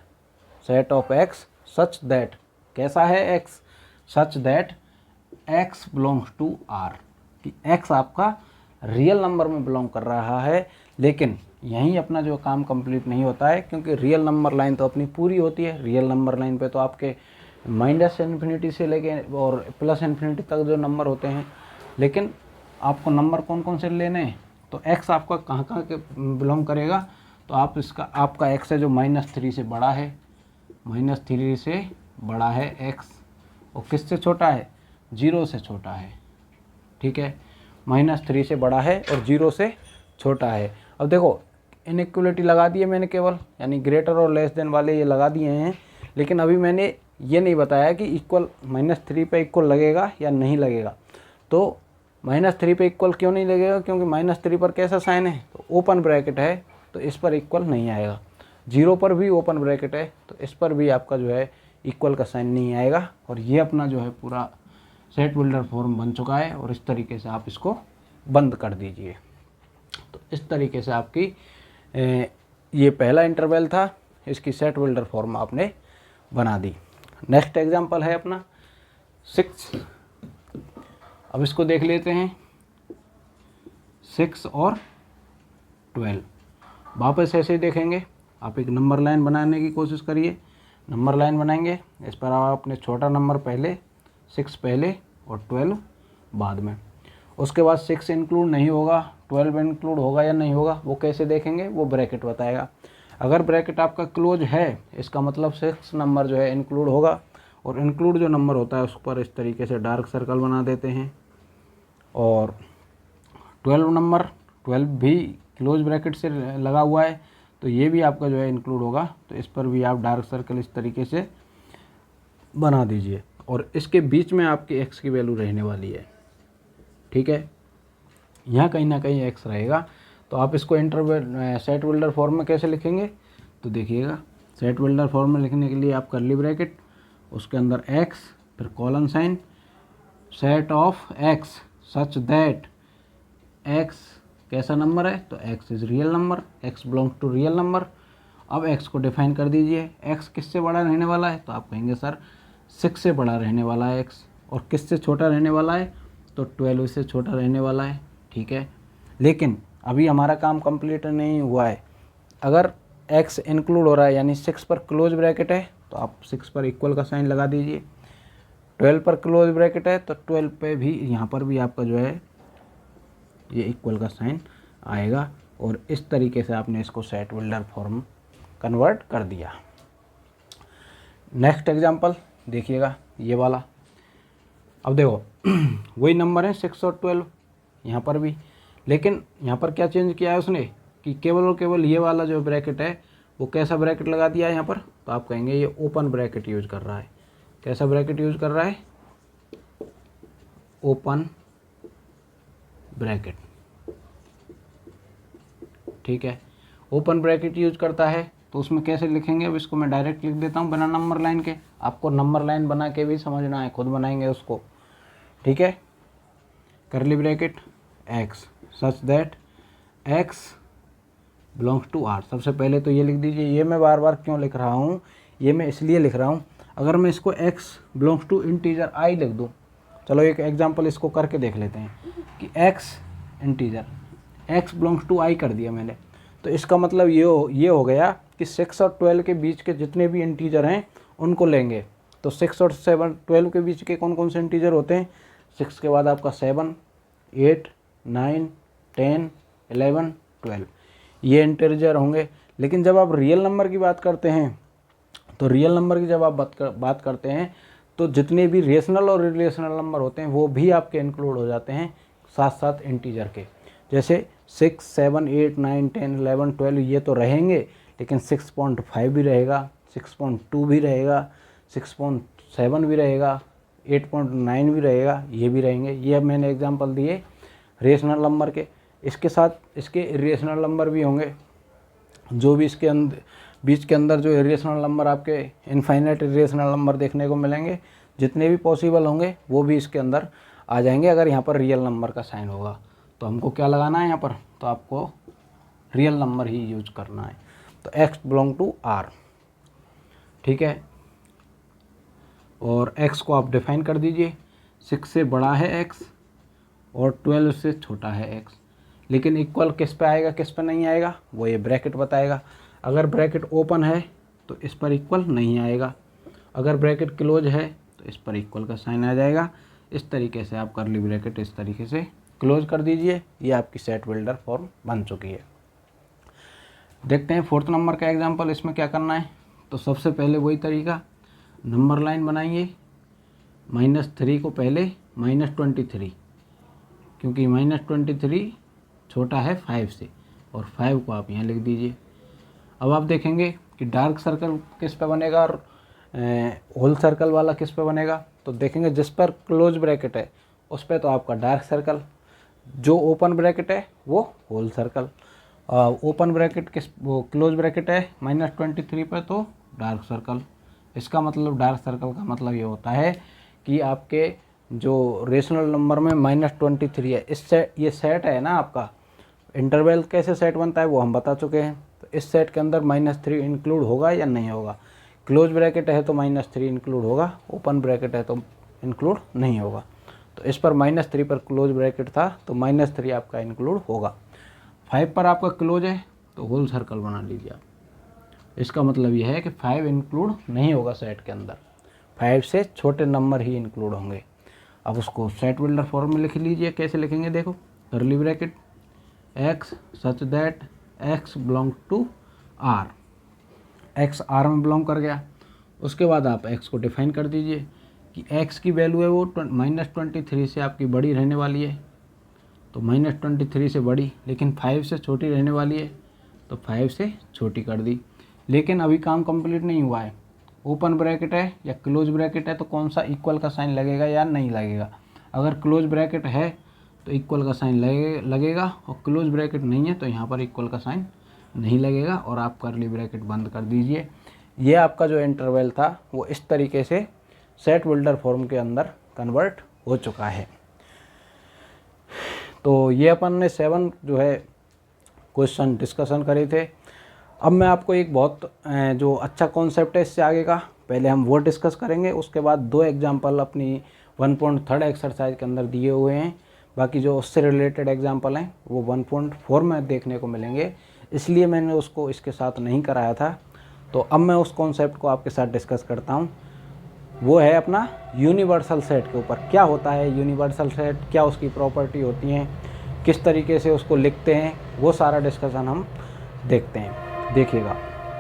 set of x such that. कैसा है x? Such that x belongs to R, कि x आपका रियल नंबर में बिलोंग कर रहा है, लेकिन यहीं अपना जो काम कंप्लीट नहीं होता है, क्योंकि रियल नंबर लाइन तो अपनी पूरी होती है। रियल नंबर लाइन पे तो आपके माइनस इन्फिनिटी से लेके और प्लस इन्फिनिटी तक जो नंबर होते हैं, लेकिन आपको नंबर कौन कौन से लेने हैं, तो x आपका कहाँ कहाँ के बिलोंग करेगा, तो आप इसका आपका x है जो -3 से बड़ा है, -3 से बड़ा है x, और किससे छोटा है, 0 से छोटा है। ठीक है, -3 से बड़ा है और 0 से छोटा है। अब देखो इनइक्वलिटी लगा दी है मैंने केवल, यानी ग्रेटर और लेस देन वाले ये लगा दिए हैं, लेकिन अभी मैंने ये नहीं बताया कि इक्वल -3 पे इक्वल लगेगा या नहीं लगेगा। तो -3 पे इक्वल क्यों नहीं लगेगा, क्योंकि -3 पर कैसा साइन है, तो ओपन ब्रैकेट है, तो इस पर इक्वल नहीं आएगा। 0 पर भी ओपन ब्रैकेट है, तो इस पर भी आपका जो है इक्वल का साइन नहीं आएगा। और ये अपना जो है पूरा सेट बिल्डर फॉर्म बन चुका है, और इस तरीके से आप इसको बंद कर दीजिए। तो इस तरीके से आपकी ये पहला इंटरवल था, इसकी सेट बिल्डर फॉर्म आपने बना दी। नेक्स्ट एग्जांपल है अपना 6। अब इसको देख लेते हैं, 6 और 12 वापस ऐसे ही देखेंगे। आप एक नंबर लाइन बनाने की कोशिश करिए, नंबर लाइन बनाएंगे, इस पर आप अपने छोटा नंबर पहले, 6 पहले और 12 बाद में। उसके बाद 6 इंक्लूड नहीं होगा, 12 इंक्लूड होगा या नहीं होगा, वो कैसे देखेंगे, वो ब्रैकेट बताएगा। अगर ब्रैकेट आपका क्लोज है, इसका मतलब 6 नंबर जो है इंक्लूड होगा, और इंक्लूड जो नंबर होता है उस पर इस तरीके से डार्क सर्कल बना देते हैं। और 12 नंबर, 12 भी क्लोज ब्रैकेट से लगा हुआ है, तो ये भी आपका जो है इंक्लूड होगा, तो इस पर भी आप डार्क सर्कल इस तरीके से बना दीजिए। और इसके बीच में आपकी x की वैल्यू रहने वाली है। ठीक है, यहाँ कहीं ना कहीं x रहेगा। तो आप इसको सेट बिल्डर फॉर्म में कैसे लिखेंगे, तो देखिएगा, सेट बिल्डर फॉर्म में लिखने के लिए आप कर्ली ब्रैकेट, उसके अंदर x, फिर colon sign, set of x such that x कैसा नंबर है, तो x is real number, x belongs to real number. अब x को डिफाइन कर दीजिए, x किससे बड़ा रहने वाला है, तो आप कहेंगे सर 6 से बड़ा रहने वाला है x, और किससे छोटा रहने वाला है, तो 12 से छोटा रहने वाला है। ठीक है, लेकिन अभी हमारा काम कंप्लीट नहीं हुआ है। अगर x इंक्लूड हो रहा है, यानी 6 पर क्लोज ब्रैकेट है, तो आप 6 पर इक्वल का साइन लगा दीजिए। 12 पर क्लोज ब्रैकेट है, तो 12 पे भी यहाँ पर भी आपका जो है ये इक्वल का साइन आएगा। और इस तरीके से आपने इसको सेट बिल्डर फॉर्म कन्वर्ट कर दिया। नेक्स्ट एग्जांपल देखिएगा, ये वाला। अब देखो वही नंबर है 6 और 12 यहाँ पर भी, लेकिन यहाँ पर क्या चेंज किया है उसने, कि केवल और केवल ये वाला जो ब्रैकेट है वो कैसा ब्रैकेट लगा दिया है यहाँ पर, तो आप कहेंगे ये ओपन ब्रैकेट यूज कर रहा है। कैसा ब्रैकेट यूज कर रहा है, ओपन ब्रैकेट। ठीक है, ओपन ब्रैकेट यूज करता है, तो उसमें कैसे लिखेंगे, अब इसको मैं डायरेक्ट लिख देता हूँ बिना नंबर लाइन के। आपको नंबर लाइन बना के भी समझना है, खुद बनाएंगे उसको। ठीक है, curly bracket x such that x belongs to r। सबसे पहले तो ये लिख दीजिए। ये मैं बार बार क्यों लिख रहा हूँ, ये मैं इसलिए लिख रहा हूँ, अगर मैं इसको x belongs to integer i लिख दूँ, चलो एक एग्जांपल इसको करके देख लेते हैं कि x integer x belongs to i कर दिया मैंने, तो इसका मतलब ये हो गया कि 6 और 12 के बीच के जितने भी इंटीजर हैं उनको लेंगे। तो 6 और 7 12 के बीच के कौन कौन से इंटीजर होते हैं, 6 के बाद आपका 7, 8, 9, 10, 11, 12 ये इंटीजर होंगे। लेकिन जब आप रियल नंबर की बात करते हैं, तो रियल नंबर की जब आप बात करते हैं, तो जितने भी रेशनल और इरेशनल नंबर होते हैं वो भी आपके इंक्लूड हो जाते हैं साथ साथ इंटीजर के। जैसे 6, 7, 8, 9, 10, 11, 12 ये तो रहेंगे, लेकिन 6.5 भी रहेगा, 6.2 भी रहेगा, 6.7 भी रहेगा, 8.9 भी रहेगा, ये भी रहेंगे। ये अब मैंने एग्जांपल दिए रेशनल नंबर के। इसके साथ इसके इरेशनल नंबर भी होंगे, जो भी इसके बीच के अंदर जो इरेशनल नंबर आपके इनफाइनाइट इरेशनल नंबर देखने को मिलेंगे, जितने भी पॉसिबल होंगे वो भी इसके अंदर आ जाएंगे अगर यहाँ पर रियल नंबर का साइन होगा। तो हमको क्या लगाना है यहाँ पर, तो आपको रियल नंबर ही यूज करना है। तो x बिलोंग टू r। ठीक है, और x को आप डिफाइन कर दीजिए, 6 से बड़ा है x और 12 से छोटा है x। लेकिन इक्वल किस पे आएगा किस पे नहीं आएगा वो ये ब्रैकेट बताएगा। अगर ब्रैकेट ओपन है तो इस पर इक्वल नहीं आएगा, अगर ब्रैकेट क्लोज है तो इस पर इक्वल का साइन आ जाएगा। इस तरीके से आप कर्ली ब्रैकेट इस तरीके से क्लोज कर दीजिए। ये आपकी सेट बिल्डर फॉर्म बन चुकी है। देखते हैं 4th नंबर का एग्जाम्पल। इसमें क्या करना है, तो सबसे पहले वही तरीका, नंबर लाइन बनाइए। -3 को पहले -23, क्योंकि -23 छोटा है 5 से, और 5 को आप यहाँ लिख दीजिए। अब आप देखेंगे कि डार्क सर्कल किस पे बनेगा और होल सर्कल वाला किस पे बनेगा। तो देखेंगे जिस पर क्लोज ब्रैकेट है उस पर तो आपका डार्क सर्कल, जो ओपन ब्रैकेट है वो होल सर्कल। ओपन ब्रैकेट किस वो क्लोज ब्रैकेट है -23 पर तो डार्क सर्कल। इसका मतलब डार्क सर्कल का मतलब ये होता है कि आपके जो रेशनल नंबर में -23 है, इससे ये सेट है ना आपका। इंटरवल कैसे सेट बनता है वो हम बता चुके हैं। तो इस सेट के अंदर -3 इंक्लूड होगा या नहीं होगा। क्लोज ब्रैकेट है तो -3 इंक्लूड होगा, ओपन ब्रैकेट है तो इंक्लूड नहीं होगा। तो इस पर -3 पर क्लोज ब्रैकेट था तो -3 आपका इंक्लूड होगा। 5 पर आपका क्लोज है तो होल सर्कल बना लीजिए आप। इसका मतलब यह है कि 5 इंक्लूड नहीं होगा सेट के अंदर, 5 से छोटे नंबर ही इंक्लूड होंगे। अब उसको सेट बिल्डर फॉर्म में लिख लीजिए। कैसे लिखेंगे देखो, curly bracket x such that x belong to r, x r में बिलोंग कर गया। उसके बाद आप x को डिफाइन कर दीजिए कि x की वैल्यू है वो -23 से आपकी बड़ी रहने वाली है, तो -23 से बड़ी, लेकिन 5 से छोटी रहने वाली है तो 5 से छोटी कर दी। लेकिन अभी काम कंप्लीट नहीं हुआ है। ओपन ब्रैकेट है या क्लोज ब्रैकेट है तो कौन सा इक्वल का साइन लगेगा या नहीं लगेगा। अगर क्लोज ब्रैकेट है तो इक्वल का साइन लगेगा, और क्लोज ब्रैकेट नहीं है तो यहाँ पर इक्वल का साइन नहीं लगेगा, और आप कर्ली ब्रैकेट बंद कर दीजिए। ये आपका जो इंटरवल था वो इस तरीके से सेट बिल्डर फॉर्म के अंदर कन्वर्ट हो चुका है। तो ये अपन ने 7 जो है क्वेश्चन डिस्कशन करे थे। अब मैं आपको एक बहुत जो अच्छा कॉन्सेप्ट है इससे आगे का, पहले हम वो डिस्कस करेंगे। उसके बाद 2 एग्जाम्पल अपनी 1.3 एक्सरसाइज के अंदर दिए हुए हैं। बाकी जो उससे रिलेटेड एग्जाम्पल हैं वो 1.4 में देखने को मिलेंगे, इसलिए मैंने उसको इसके साथ नहीं कराया था। तो अब मैं उस कॉन्सेप्ट को आपके साथ डिस्कस करता हूँ। वो है अपना यूनिवर्सल सेट के ऊपर। क्या होता है यूनिवर्सल सेट, क्या उसकी प्रॉपर्टी होती हैं, किस तरीके से उसको लिखते हैं, वो सारा डिस्कशन हम देखते हैं। देखिएगा,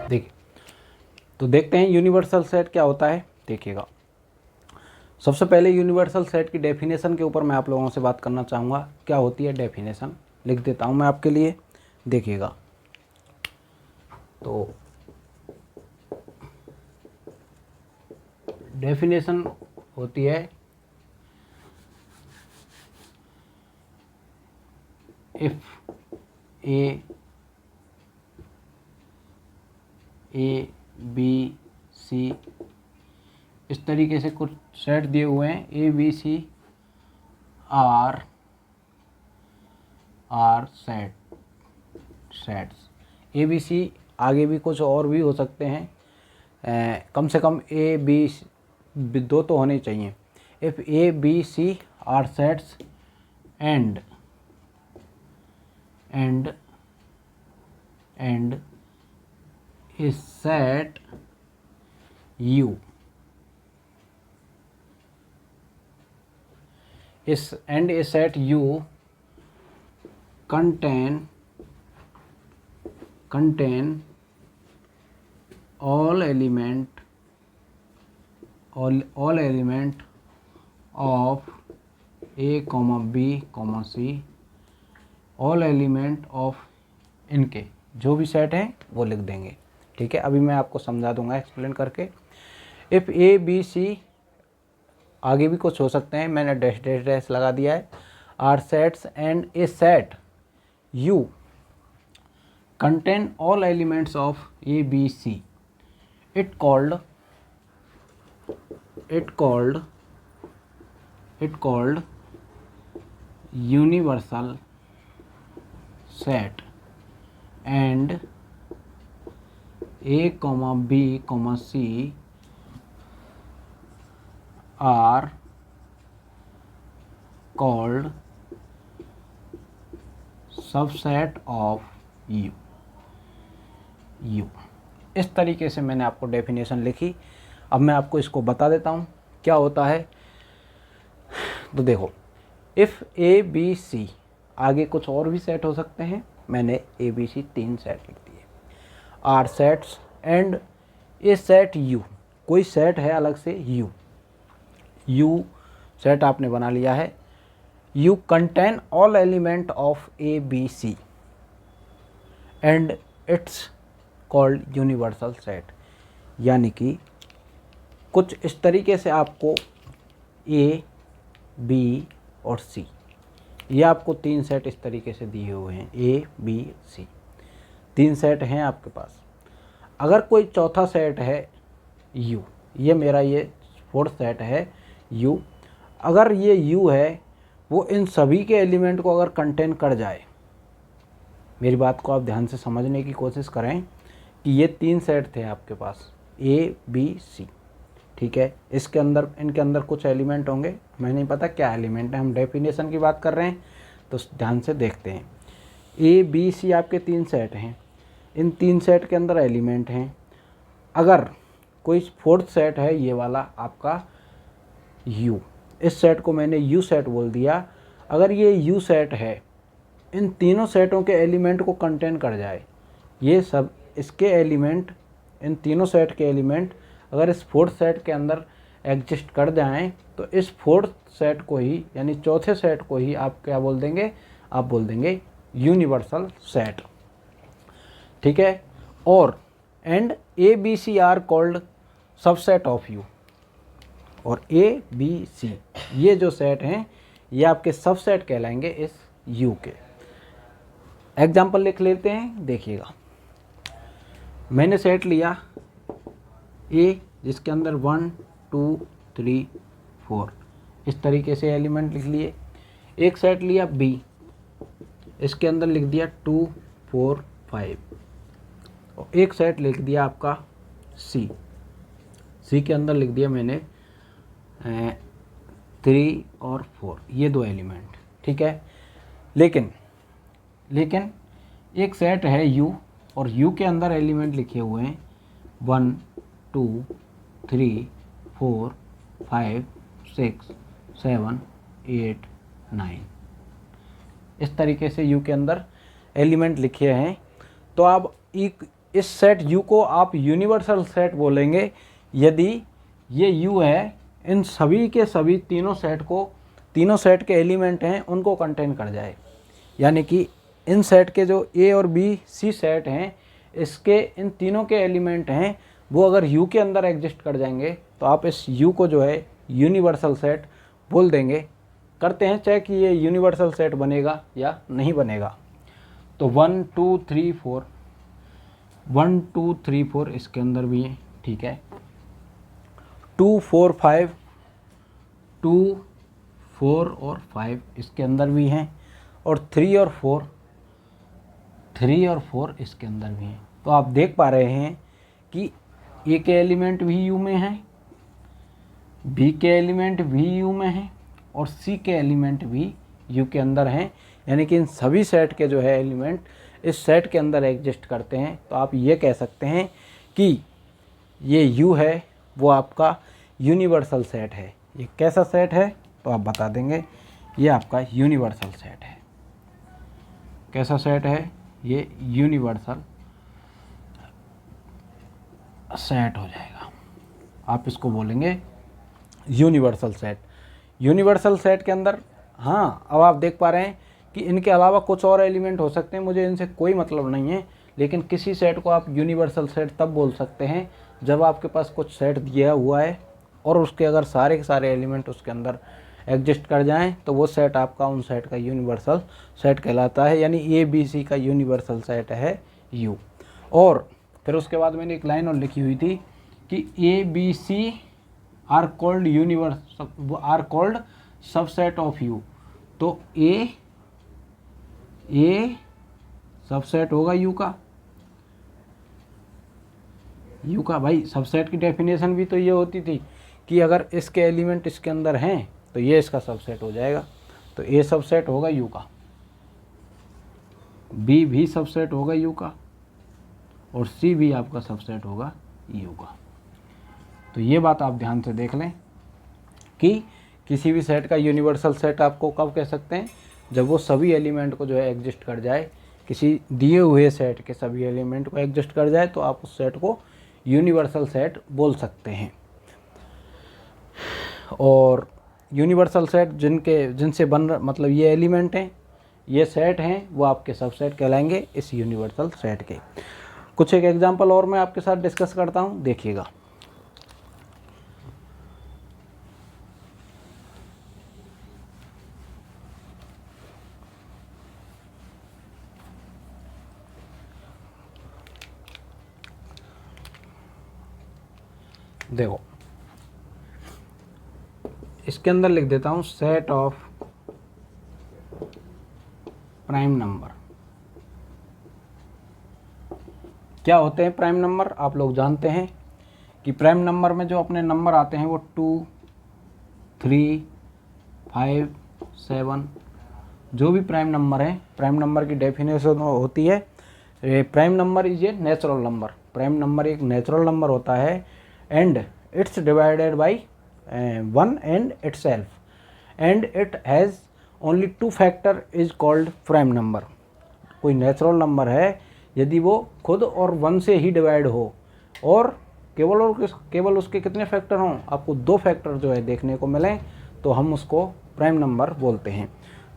देखिए तो देखते हैं यूनिवर्सल सेट क्या होता है। देखिएगा, सबसे पहले यूनिवर्सल सेट की डेफिनेशन के ऊपर मैं आप लोगों से बात करना चाहूँगा। क्या होती है डेफिनेशन, लिख देता हूँ मैं आपके लिए। देखिएगा, तो डेफिनेशन होती है इफ ए बी सी, इस तरीके से कुछ सेट दिए हुए हैं, A B C are sets. A B C आगे भी कुछ और भी हो सकते हैं, कम से कम ए बी 2 तो होने चाहिए। If A B C are sets and is set U is and a set U contain all element of A, B, C, all element of इनके जो भी सेट हैं वो लिख देंगे। ठीक है, अभी मैं आपको समझा दूंगा एक्सप्लेन करके। इफ़ ए बी सी, आगे भी कुछ हो सकते हैं, मैंने डैश डैश डैश लगा दिया है, are sets and a set U contain all elements of A B C, it called universal set and A, B, C are called subset of U. U इस तरीके से मैंने आपको डेफिनेशन लिखी। अब मैं आपको इसको बता देता हूँ क्या होता है। तो देखो, इफ़ ए बी सी, आगे कुछ और भी सेट हो सकते हैं, मैंने ए बी सी 3 सेट लिख दिए, are sets and a set U, कोई सेट है अलग से यू, यू सेट आपने बना लिया है, U contain all element of A B C and it's called universal set. यानी कि कुछ इस तरीके से आपको ए बी और सी, ये आपको 3 सेट इस तरीके से दिए हुए हैं, ए बी सी 3 सेट हैं आपके पास। अगर कोई चौथा सेट है यू, ये मेरा ये 4th सेट है यू, अगर ये यू है वो इन सभी के एलिमेंट को अगर कंटेन कर जाए, मेरी बात को आप ध्यान से समझने की कोशिश करें कि ये 3 सेट थे आपके पास ए बी सी, ठीक है। इसके अंदर, इनके अंदर कुछ एलिमेंट होंगे, हमें नहीं पता क्या एलिमेंट है, हम डेफिनेशन की बात कर रहे हैं तो ध्यान से देखते हैं। ए बी सी आपके 3 सेट हैं, इन 3 सेट के अंदर एलिमेंट हैं। अगर कोई 4th सेट है ये वाला आपका यू, इस सेट को मैंने यू सेट बोल दिया, अगर ये यू सेट है इन तीनों सेटों के एलिमेंट को कंटेन कर जाए, ये सब इसके एलिमेंट, इन तीनों सेट के एलिमेंट अगर इस 4th सेट के अंदर एग्जिस्ट कर जाएं, तो इस 4th सेट को ही, यानी चौथे सेट को ही आप क्या बोल देंगे, आप बोल देंगे यूनिवर्सल सेट, ठीक है। और and A B C are called subset of U, और ए बी सी ये जो सेट हैं ये आपके सबसेट कहलाएंगे इस यू के। एग्जाम्पल लिख लेते हैं, देखिएगा। मैंने सेट लिया ए जिसके अंदर 1 2 3 4 इस तरीके से एलिमेंट लिख लिए। एक सेट लिया बी, इसके अंदर लिख दिया 2 4 5, और एक सेट लिख दिया आपका सी, सी के अंदर लिख दिया मैंने 3 और 4, ये 2 एलिमेंट, ठीक है। लेकिन एक सेट है यू, और यू के अंदर एलिमेंट लिखे हुए हैं 1 2 3 4 5 6 7 8 9, इस तरीके से यू के अंदर एलिमेंट लिखे हैं। तो आप इस सेट यू को आप यूनिवर्सल सेट बोलेंगे यदि ये यू है इन सभी के सभी तीनों सेट के एलिमेंट हैं उनको कंटेन कर जाए। यानी कि इन सेट के जो ए और बी सी सेट हैं, इसके इन तीनों के एलिमेंट हैं, वो अगर यू के अंदर एग्जिस्ट कर जाएंगे तो आप इस यू को जो है यूनिवर्सल सेट बोल देंगे। करते हैं चेक कि ये यूनिवर्सल सेट बनेगा या नहीं बनेगा। तो 1 2 3 4, 1 2 3 4 इसके अंदर भी है, ठीक है। 2 4 5, 2 4 और 5 इसके अंदर भी हैं, और 3 और 4 इसके अंदर भी हैं। तो आप देख पा रहे हैं कि ए के एलिमेंट भी यू में हैं, बी के एलिमेंट भी यू में हैं, और सी के एलिमेंट भी यू के अंदर हैं। यानी कि इन सभी सेट के जो है एलिमेंट इस सेट के अंदर एग्जिस्ट करते हैं। तो आप ये कह सकते हैं कि ये यू है वो आपका यूनिवर्सल सेट है। ये कैसा सेट है तो आप बता देंगे, ये आपका यूनिवर्सल सेट है। कैसा सेट है? ये यूनिवर्सल सेट हो जाएगा। आप इसको बोलेंगे यूनिवर्सल सेट। यूनिवर्सल सेट के अंदर हाँ, अब आप देख पा रहे हैं कि इनके अलावा कुछ और एलिमेंट हो सकते हैं, मुझे इनसे कोई मतलब नहीं है, लेकिन किसी सेट को आप यूनिवर्सल सेट तब बोल सकते हैं जब आपके पास कुछ सेट दिया हुआ है और उसके अगर सारे के सारे एलिमेंट उसके अंदर एग्जिस्ट कर जाएं तो वो सेट आपका उन सेट का यूनिवर्सल सेट कहलाता है। यानी ए बी सी का यूनिवर्सल सेट है यू। और फिर उसके बाद मैंने एक लाइन और लिखी हुई थी कि A B C are called subset of U. तो ए सबसेट होगा यू का भाई। सबसेट की डेफिनेशन भी तो ये होती थी कि अगर इसके एलिमेंट इसके अंदर हैं तो ये इसका सबसेट हो जाएगा। तो ए सबसेट होगा यू का। बी भी सबसेट होगा यू का, और सी भी आपका सबसेट होगा यू का। तो ये बात आप ध्यान से देख लें कि किसी भी सेट का यूनिवर्सल सेट आपको कब कह सकते हैं, जब वो सभी एलिमेंट को जो है एग्जिस्ट कर जाए, किसी दिए हुए सेट के सभी एलिमेंट को एग्जिस्ट कर जाए तो आप उस सेट को यूनिवर्सल सेट बोल सकते हैं। और यूनिवर्सल सेट जिनसे बन मतलब ये एलिमेंट हैं, ये सेट हैं, वो आपके सबसेट कहलाएंगे इस यूनिवर्सल सेट के। कुछ एक एग्जांपल और मैं आपके साथ डिस्कस करता हूँ, देखिएगा। देखो इसके अंदर लिख देता हूँ सेट ऑफ प्राइम नंबर। क्या होते हैं प्राइम नंबर? आप लोग जानते हैं कि प्राइम नंबर में जो अपने नंबर आते हैं वो 2, 3, 5, 7, जो भी प्राइम नंबर है, प्राइम नंबर की डेफिनेशन होती है prime number is a natural number. Prime number एक नेचुरल नंबर होता है and it's divided by 1 and itself, and it has only 2 factor is called prime number. कोई नेचुरल नंबर है यदि वो खुद और 1 से ही डिवाइड हो और केवल उसके कितने फैक्टर हों, आपको 2 फैक्टर जो है देखने को मिलें, तो हम उसको प्राइम नंबर बोलते हैं।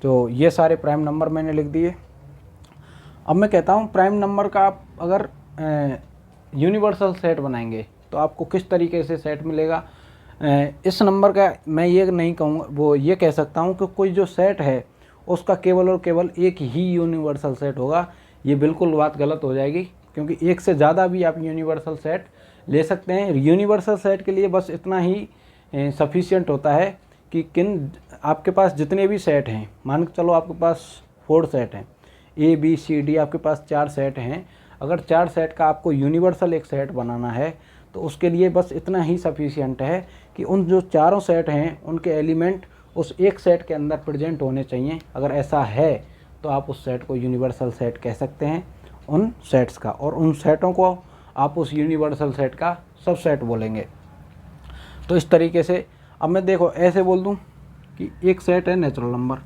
तो ये सारे प्राइम नंबर मैंने लिख दिए। अब मैं कहता हूँ प्राइम नंबर का आप अगर यूनिवर्सल सेट बनाएंगे तो आपको किस तरीके से सेट मिलेगा। इस नंबर का मैं ये नहीं कहूँगा, वो ये कह सकता हूँ कि कोई जो सेट है उसका केवल और केवल एक ही यूनिवर्सल सेट होगा। ये बिल्कुल बात गलत हो जाएगी, क्योंकि एक से ज़्यादा भी आप यूनिवर्सल सेट ले सकते हैं। यूनिवर्सल सेट के लिए बस इतना ही सफिशिएंट होता है कि आपके पास जितने भी सेट हैं, मान के चलो आपके पास 4 सेट हैं, ए बी सी डी, आपके पास 4 सेट हैं। अगर 4 सेट का आपको यूनिवर्सल एक सेट बनाना है तो उसके लिए बस इतना ही सफिशिएंट है कि उन जो चारों सेट हैं उनके एलिमेंट उस एक सेट के अंदर प्रेजेंट होने चाहिए। अगर ऐसा है तो आप उस सेट को यूनिवर्सल सेट कह सकते हैं उन सेट्स का, और उन सेटों को आप उस यूनिवर्सल सेट का सबसेट बोलेंगे। तो इस तरीके से अब मैं देखो ऐसे बोल दूं कि एक सेट है नेचुरल नंबर,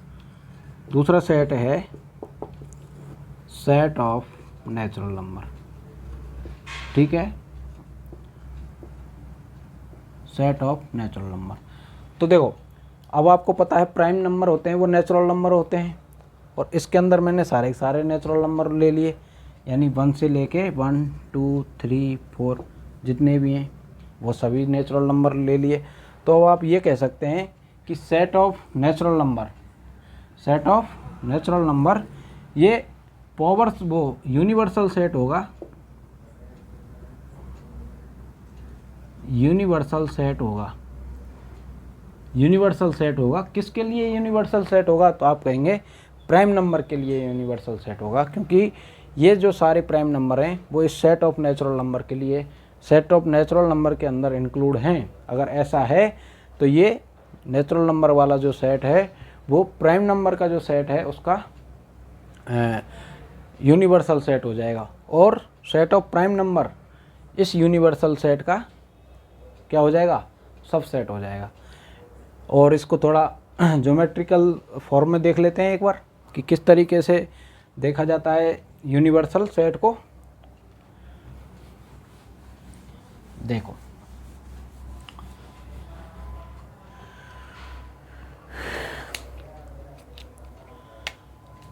दूसरा सेट है सेट ऑफ नेचुरल नंबर, ठीक है, सेट ऑफ नेचुरल नंबर। तो देखो अब आपको पता है प्राइम नंबर होते हैं वो नेचुरल नंबर होते हैं, और इसके अंदर मैंने सारे नेचुरल नंबर ले लिए, यानी 1 से लेके 1, 2, 3, 4 जितने भी हैं वो सभी नेचुरल नंबर ले लिए। तो अब आप ये कह सकते हैं कि सेट ऑफ नेचुरल नंबर ये पावर्स वो यूनिवर्सल सेट होगा। किसके लिए यूनिवर्सल सेट होगा? तो आप कहेंगे प्राइम नंबर के लिए यूनिवर्सल सेट होगा, क्योंकि ये जो सारे प्राइम नंबर हैं वो इस सेट ऑफ नेचुरल नंबर के लिए सेट ऑफ नेचुरल नंबर के अंदर इंक्लूड हैं। अगर ऐसा है तो ये नेचुरल नंबर वाला जो सेट है वो प्राइम नंबर का जो सेट है उसका यूनिवर्सल सेट हो जाएगा, और सेट ऑफ प्राइम नंबर इस यूनिवर्सल सेट का क्या हो जाएगा? सबसेट हो जाएगा। और इसको थोड़ा ज्योमेट्रिकल फॉर्म में देख लेते हैं एक बार कि किस तरीके से देखा जाता है यूनिवर्सल सेट को। देखो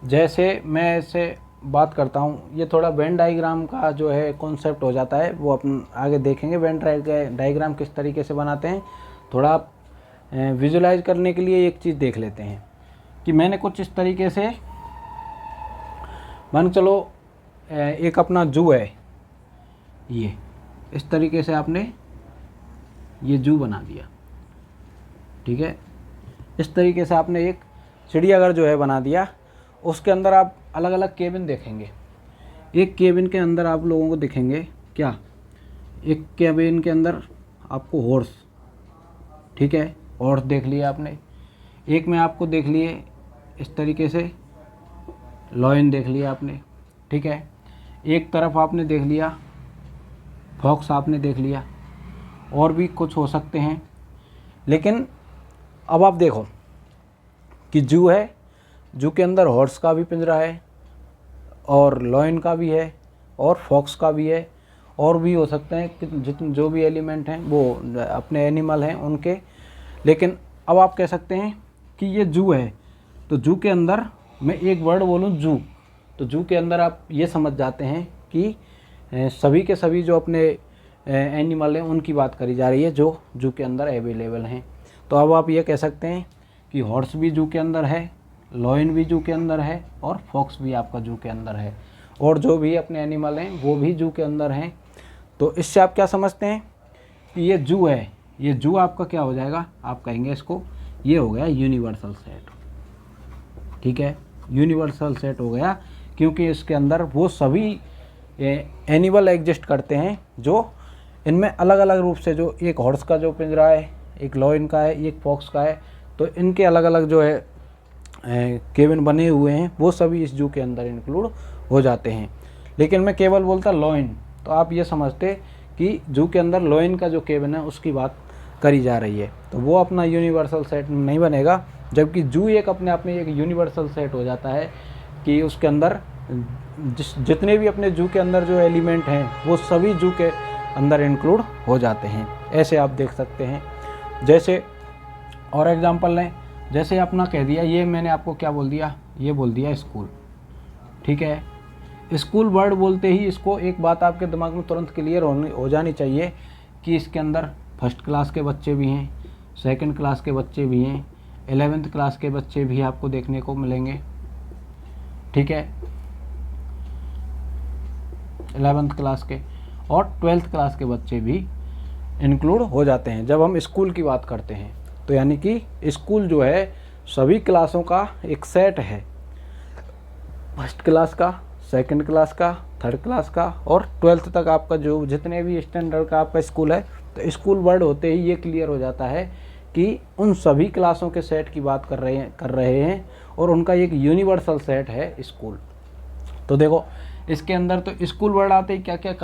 जैसे मैं ऐसे बात करता हूँ, ये थोड़ा वेन डायग्राम का जो है कॉन्सेप्ट हो जाता है, वो अपन आगे देखेंगे वेन डायग्राम किस तरीके से बनाते हैं। थोड़ा आप विजुलाइज करने के लिए एक चीज़ देख लेते हैं कि मैंने कुछ इस तरीके से मान चलो एक अपना जू है, ये इस तरीके से आपने ये जू बना दिया, ठीक है। इस तरीके से आपने एक चिड़ियाघर जो है बना दिया। उसके अंदर आप अलग अलग केबिन देखेंगे। एक केबिन के अंदर आप लोगों को दिखेंगे क्या? एक केबिन के अंदर आपको हॉर्स, ठीक है, हॉर्स देख लिया आपने। एक में आपको देख लिए इस तरीके से लॉयन देख लिया आपने, ठीक है। एक तरफ आपने देख लिया फॉक्स आपने देख लिया, और भी कुछ हो सकते हैं। लेकिन अब आप देखो कि जू है, जू के अंदर हॉर्स का भी पिंजरा है और लॉयन का भी है और फॉक्स का भी है, और भी हो सकते हैं कि जितने जो भी एलिमेंट हैं वो अपने एनिमल हैं उनके। लेकिन अब आप कह सकते हैं कि ये जू है, तो जू के अंदर मैं एक वर्ड बोलूँ जू, तो जू के अंदर आप ये समझ जाते हैं कि सभी के सभी जो अपने एनिमल हैं उनकी बात करी जा रही है जो जू के अंदर अवेलेबल हैं। तो अब आप ये कह सकते हैं कि हॉर्स भी जू के अंदर है, लॉयन भी जू के अंदर है और फॉक्स भी आपका जू के अंदर है, और जो भी अपने एनिमल हैं वो भी जू के अंदर हैं। तो इससे आप क्या समझते हैं कि ये जू है, ये जू आपका क्या हो जाएगा, आप कहेंगे इसको ये हो गया यूनिवर्सल सेट, ठीक है। यूनिवर्सल सेट हो गया क्योंकि इसके अंदर वो सभी एनिमल एग्जिस्ट करते हैं जो इनमें अलग अलग रूप से, जो एक हॉर्स का जो पिंजरा है, एक लॉयन का है, एक फॉक्स का है, तो इनके अलग अलग जो है केबिन बने हुए हैं वो सभी इस जू के अंदर इंक्लूड हो जाते हैं। लेकिन मैं केवल बोलता लॉयन, तो आप ये समझते कि जू के अंदर लॉयन का जो केबिन है उसकी बात करी जा रही है, तो वो अपना यूनिवर्सल सेट नहीं बनेगा। जबकि जू एक अपने आप में एक यूनिवर्सल सेट हो जाता है कि उसके अंदर जितने भी अपने जू के अंदर जो एलिमेंट हैं वो सभी जू के अंदर इंक्लूड हो जाते हैं। ऐसे आप देख सकते हैं। जैसे और एग्जांपल लें, जैसे अपना कह दिया, ये मैंने आपको क्या बोल दिया, ये बोल दिया स्कूल, ठीक है। स्कूल वर्ड बोलते ही इसको एक बात आपके दिमाग में तुरंत क्लियर हो जानी चाहिए कि इसके अंदर फर्स्ट क्लास के बच्चे भी हैं, सेकंड क्लास के बच्चे भी हैं, 11th क्लास के बच्चे भी आपको देखने को मिलेंगे, ठीक है, 11th क्लास के और 12th क्लास के बच्चे भी इंक्लूड हो जाते हैं जब हम स्कूल की बात करते हैं। तो यानी कि स्कूल जो है सभी क्लासों का एक सेट है, फर्स्ट क्लास का, सेकंड क्लास का, थर्ड क्लास का और 12th तक आपका जो जितने भी स्टैंडर्ड का आपका स्कूल है। तो स्कूल वर्ड होते ही ये क्लियर हो जाता है कि उन सभी क्लासों के सेट की बात कर रहे हैं और उनका एक यूनिवर्सल सेट है स्कूल। तो देखो इसके अंदर तो स्कूल वर्ड आते ही क्या क्या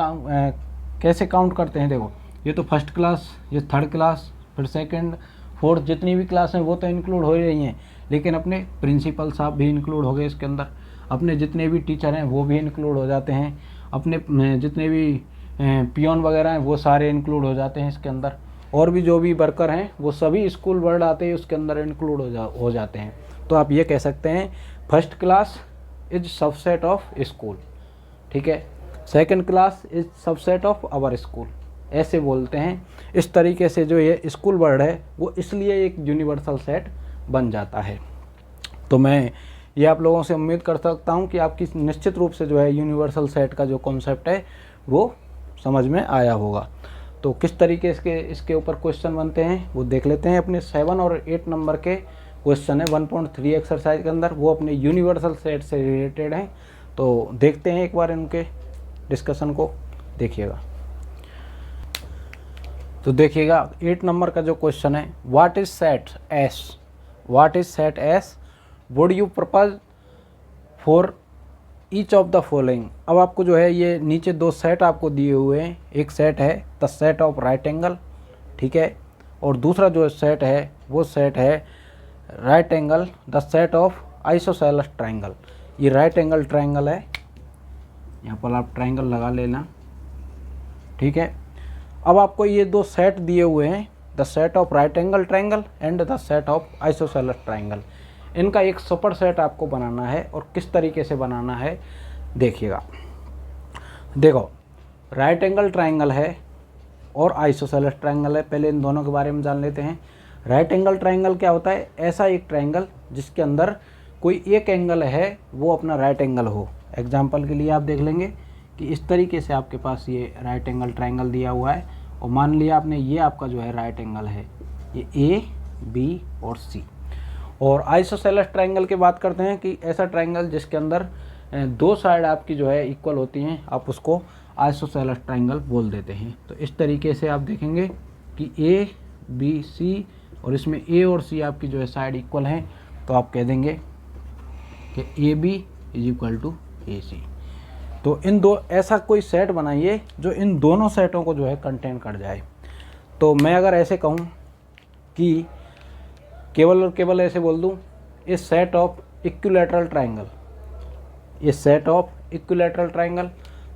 कैसे काउंट करते हैं। देखो ये तो फर्स्ट क्लास, ये थर्ड क्लास, फिर सेकंड, फोर्थ, जितनी भी क्लास हैं वो तो इंक्लूड हो ही रही हैं, लेकिन अपने प्रिंसिपल साहब भी इंक्लूड हो गए इसके अंदर, अपने जितने भी टीचर हैं वो भी इंक्लूड हो जाते हैं, अपने जितने भी पियोन वगैरह हैं वो सारे इंक्लूड हो जाते हैं इसके अंदर, और भी जो भी वर्कर हैं वो सभी स्कूल वर्ड आते ही उसके अंदर इंक्लूड हो जाते हैं। तो आप ये कह सकते हैं first class is subset of school, ठीक है, second class is subset of our school, ऐसे बोलते हैं। इस तरीके से जो ये स्कूल वर्ड है वो इसलिए एक यूनिवर्सल सेट बन जाता है। तो मैं ये आप लोगों से उम्मीद कर सकता हूँ कि आपकी निश्चित रूप से जो है यूनिवर्सल सेट का जो कॉन्सेप्ट है वो समझ में आया होगा। तो किस तरीके से इसके ऊपर क्वेश्चन बनते हैं वो देख लेते हैं। अपने 7 और 8 नंबर के क्वेश्चन है 1.3 एक्सरसाइज के अंदर, वो अपने यूनिवर्सल सेट से रिलेटेड हैं। तो देखते हैं एक बार इनके डिस्कशन को, देखिएगा। तो देखिएगा 8 नंबर का जो क्वेश्चन है, what is set S, what is set S, would you propose for each of the following. अब आपको जो है ये नीचे दो सेट आपको दिए हुए हैं, एक सेट है the set of right angle, ठीक है, और दूसरा जो सेट है वो सेट है right angle the set of isosceles triangle. ये राइट एंगल ट्रायंगल है, यहाँ पर आप ट्रायंगल लगा लेना, ठीक है। अब आपको ये दो सेट दिए हुए हैं, the set of right angle triangle and the set of isosceles triangle. इनका एक सुपर सेट आपको बनाना है, और किस तरीके से बनाना है देखिएगा। देखो राइट एंगल ट्रायंगल है और आइसोसेलेस ट्रायंगल है, पहले इन दोनों के बारे में जान लेते हैं। राइट एंगल ट्रायंगल क्या होता है, ऐसा एक ट्रायंगल जिसके अंदर कोई एक एंगल है वो अपना राइट एंगल हो। एग्जाम्पल के लिए आप देख लेंगे कि इस तरीके से आपके पास ये राइट एंगल ट्रायंगल दिया हुआ है, और मान लिया आपने ये आपका जो है राइट एंगल है, ये ए बी और सी। और आइसोसेलेस ट्रायंगल की बात करते हैं कि ऐसा ट्रायंगल जिसके अंदर दो साइड आपकी जो है इक्वल होती हैं, आप उसको आइसोसेलेस ट्रायंगल बोल देते हैं। तो इस तरीके से आप देखेंगे कि ए बी सी और इसमें ए और सी आपकी जो है साइड इक्वल हैं, तो आप कह देंगे कि A B is equal to AC। तो इन दो ऐसा कोई सेट बनाइए जो इन दोनों सेटों को जो है कंटेन कर जाए। तो मैं अगर ऐसे कहूँ कि केवल और केवल ऐसे बोल दूँ, ए सेट ऑफ इक्विलैटरल ट्राइंगल, ये सेट ऑफ इक्विलैटरल ट्राइंगल।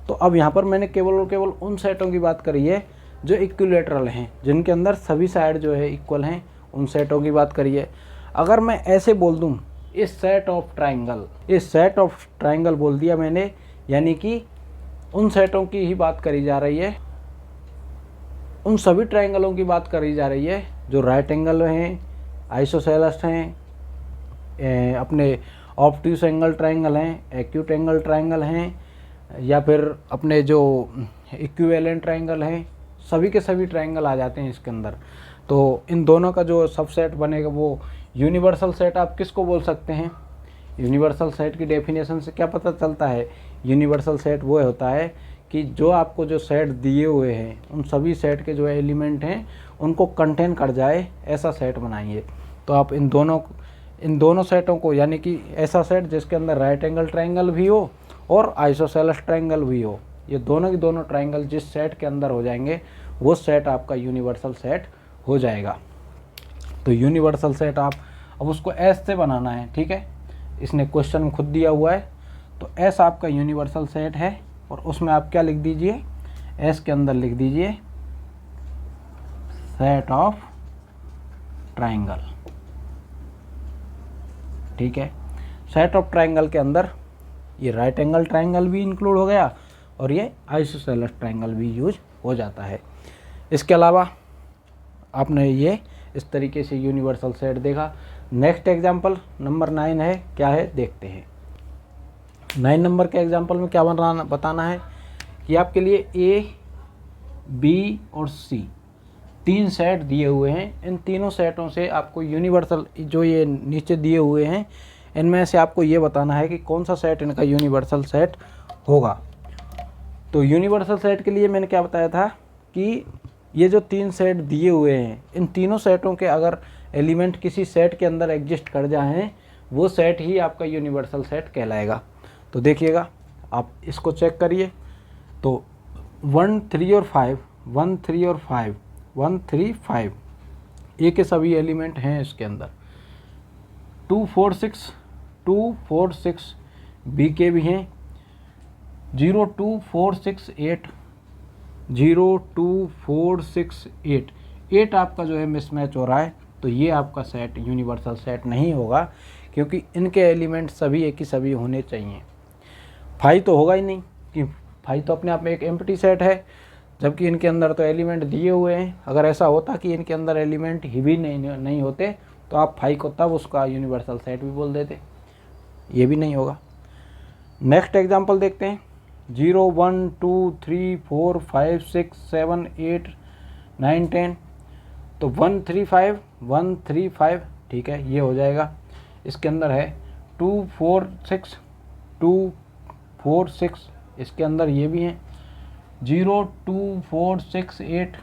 तो अब यहाँ पर मैंने केवल और केवल उन सेटों की बात करी है जो इक्विलैटरल हैं, जिनके अंदर सभी साइड जो है इक्वल हैं, उन सेटों की बात करी है। अगर मैं ऐसे बोल दूँ इस सेट ऑफ ट्राइंगल, इस सेट ऑफ ट्राइंगल बोल दिया मैंने, यानी कि उन सेटों की ही बात करी जा रही है, उन सभी ट्राइंगलों की बात करी जा रही है जो राइट एंगल हैं, आइसोसेलेस हैं, अपने ऑब्ट्यूस एंगल ट्राइंगल हैं, एक्यूट एंगल ट्राइंगल हैं, या फिर अपने जो इक्विवेलेंट ट्राइंगल हैं, सभी के सभी ट्राइंगल आ जाते हैं इसके अंदर। तो इन दोनों का जो सबसेट बनेगा वो यूनिवर्सल सेट आप किसको बोल सकते हैं? यूनिवर्सल सेट की डेफिनेशन से क्या पता चलता है? यूनिवर्सल सेट वो होता है कि जो आपको जो सेट दिए हुए हैं उन सभी सेट के जो एलिमेंट हैं उनको कंटेन कर जाए, ऐसा सेट बनाइए। तो आप इन दोनों सेटों को, यानी कि ऐसा सेट जिसके अंदर राइट एंगल ट्राइंगल भी हो और आइसोसेलेस ट्राइंगल भी हो, ये दोनों की दोनों ट्राइंगल जिस सेट के अंदर हो जाएंगे वो सेट आपका यूनिवर्सल सेट हो जाएगा। तो यूनिवर्सल सेट आप अब उसको एस से बनाना है, ठीक है, इसने क्वेश्चन में खुद दिया हुआ है। तो एस आपका यूनिवर्सल सेट है और उसमें आप क्या लिख दीजिए, एस के अंदर लिख दीजिए सेट ऑफ ट्राइंगल, ठीक है। सेट ऑफ ट्राइंगल के अंदर ये राइट एंगल ट्राइंगल भी इंक्लूड हो गया और ये आइसोसेलेस ट्राइंगल भी यूज हो जाता है। इसके अलावा आपने ये इस तरीके से यूनिवर्सल सेट देखा। नेक्स्ट एग्जाम्पल नंबर 9 है, क्या है देखते हैं। 9 नंबर के एग्जाम्पल में क्या बताना है कि आपके लिए A, B और C 3 सेट दिए हुए हैं। इन तीनों सेटों से आपको यूनिवर्सल, जो ये नीचे दिए हुए हैं इनमें से आपको ये बताना है कि कौन सा सेट इनका यूनिवर्सल सेट होगा। तो यूनिवर्सल सेट के लिए मैंने क्या बताया था कि ये जो 3 सेट दिए हुए हैं, इन तीनों सेटों के अगर एलिमेंट किसी सेट के अंदर एग्जिस्ट कर जाएं वो सेट ही आपका यूनिवर्सल सेट कहलाएगा। तो देखिएगा, आप इसको चेक करिए। तो 1, 3 और 5, 1, 3 और 5, 1, 3, 5 ए के सभी एलिमेंट हैं इसके अंदर। 2, 4, 6, 2, 4, 6 बी के भी हैं। 0, 2, 4, 6, 8, 0, 2, 4, 6, 8 आपका जो है मिसमैच हो रहा है। तो ये आपका सेट यूनिवर्सल सेट नहीं होगा, क्योंकि इनके एलिमेंट सभी एक ही सभी होने चाहिए। 5 तो होगा ही नहीं, कि 5 तो अपने आप में एक एम्प्टी सेट है, जबकि इनके अंदर तो एलिमेंट दिए हुए हैं। अगर ऐसा होता कि इनके अंदर एलिमेंट ही भी नहीं होते तो आप 5 को तब उसका यूनिवर्सल सेट भी बोल देते, ये भी नहीं होगा। नेक्स्ट एग्जांपल देखते हैं। 0, 1, 2, 3, 4, 5, 6, 7, 8, 9, 10। तो 1, 3, 5, 1, 3, 5, ठीक है, ये हो जाएगा। इसके अंदर है 2, 4, 6, 2, 4, 6, इसके अंदर ये भी हैं। 0, 2, 4, 6, 8,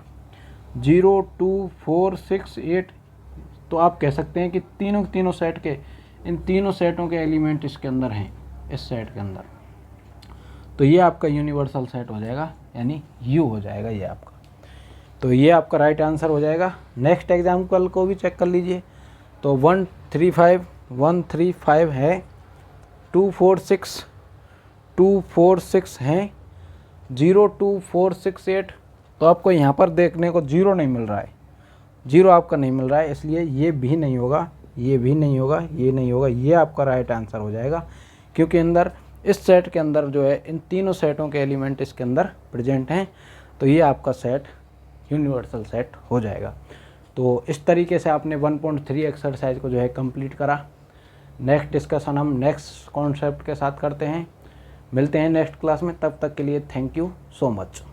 0, 2, 4, 6, 8। तो आप कह सकते हैं कि तीनों सेट के, इन तीनों सेटों के एलिमेंट इसके अंदर हैं, इस सेट के अंदर। तो ये आपका यूनिवर्सल सेट हो जाएगा, यानी यू हो जाएगा ये आपका। तो ये आपका राइट आंसर हो जाएगा। नेक्स्ट एग्जाम्पल को भी चेक कर लीजिए। तो 1, 3, 5, 1, 3, 5 है। 2, 4, 6, 2, 4, 6 हैं। 0, 2, 4, 6, 8। तो आपको यहाँ पर देखने को 0 नहीं मिल रहा है, 0 आपका नहीं मिल रहा है, इसलिए ये भी नहीं होगा, ये भी नहीं होगा, ये नहीं होगा। ये आपका राइट आंसर हो जाएगा, क्योंकि अंदर इस सेट के अंदर जो है इन तीनों सेटों के एलिमेंट इसके अंदर प्रेजेंट हैं। तो ये आपका सेट यूनिवर्सल सेट हो जाएगा। तो इस तरीके से आपने 1.3 एक्सरसाइज को जो है कंप्लीट करा। नेक्स्ट डिस्कशन हम नेक्स्ट कॉन्सेप्ट के साथ करते हैं। मिलते हैं नेक्स्ट क्लास में, तब तक के लिए थैंक यू सो मच।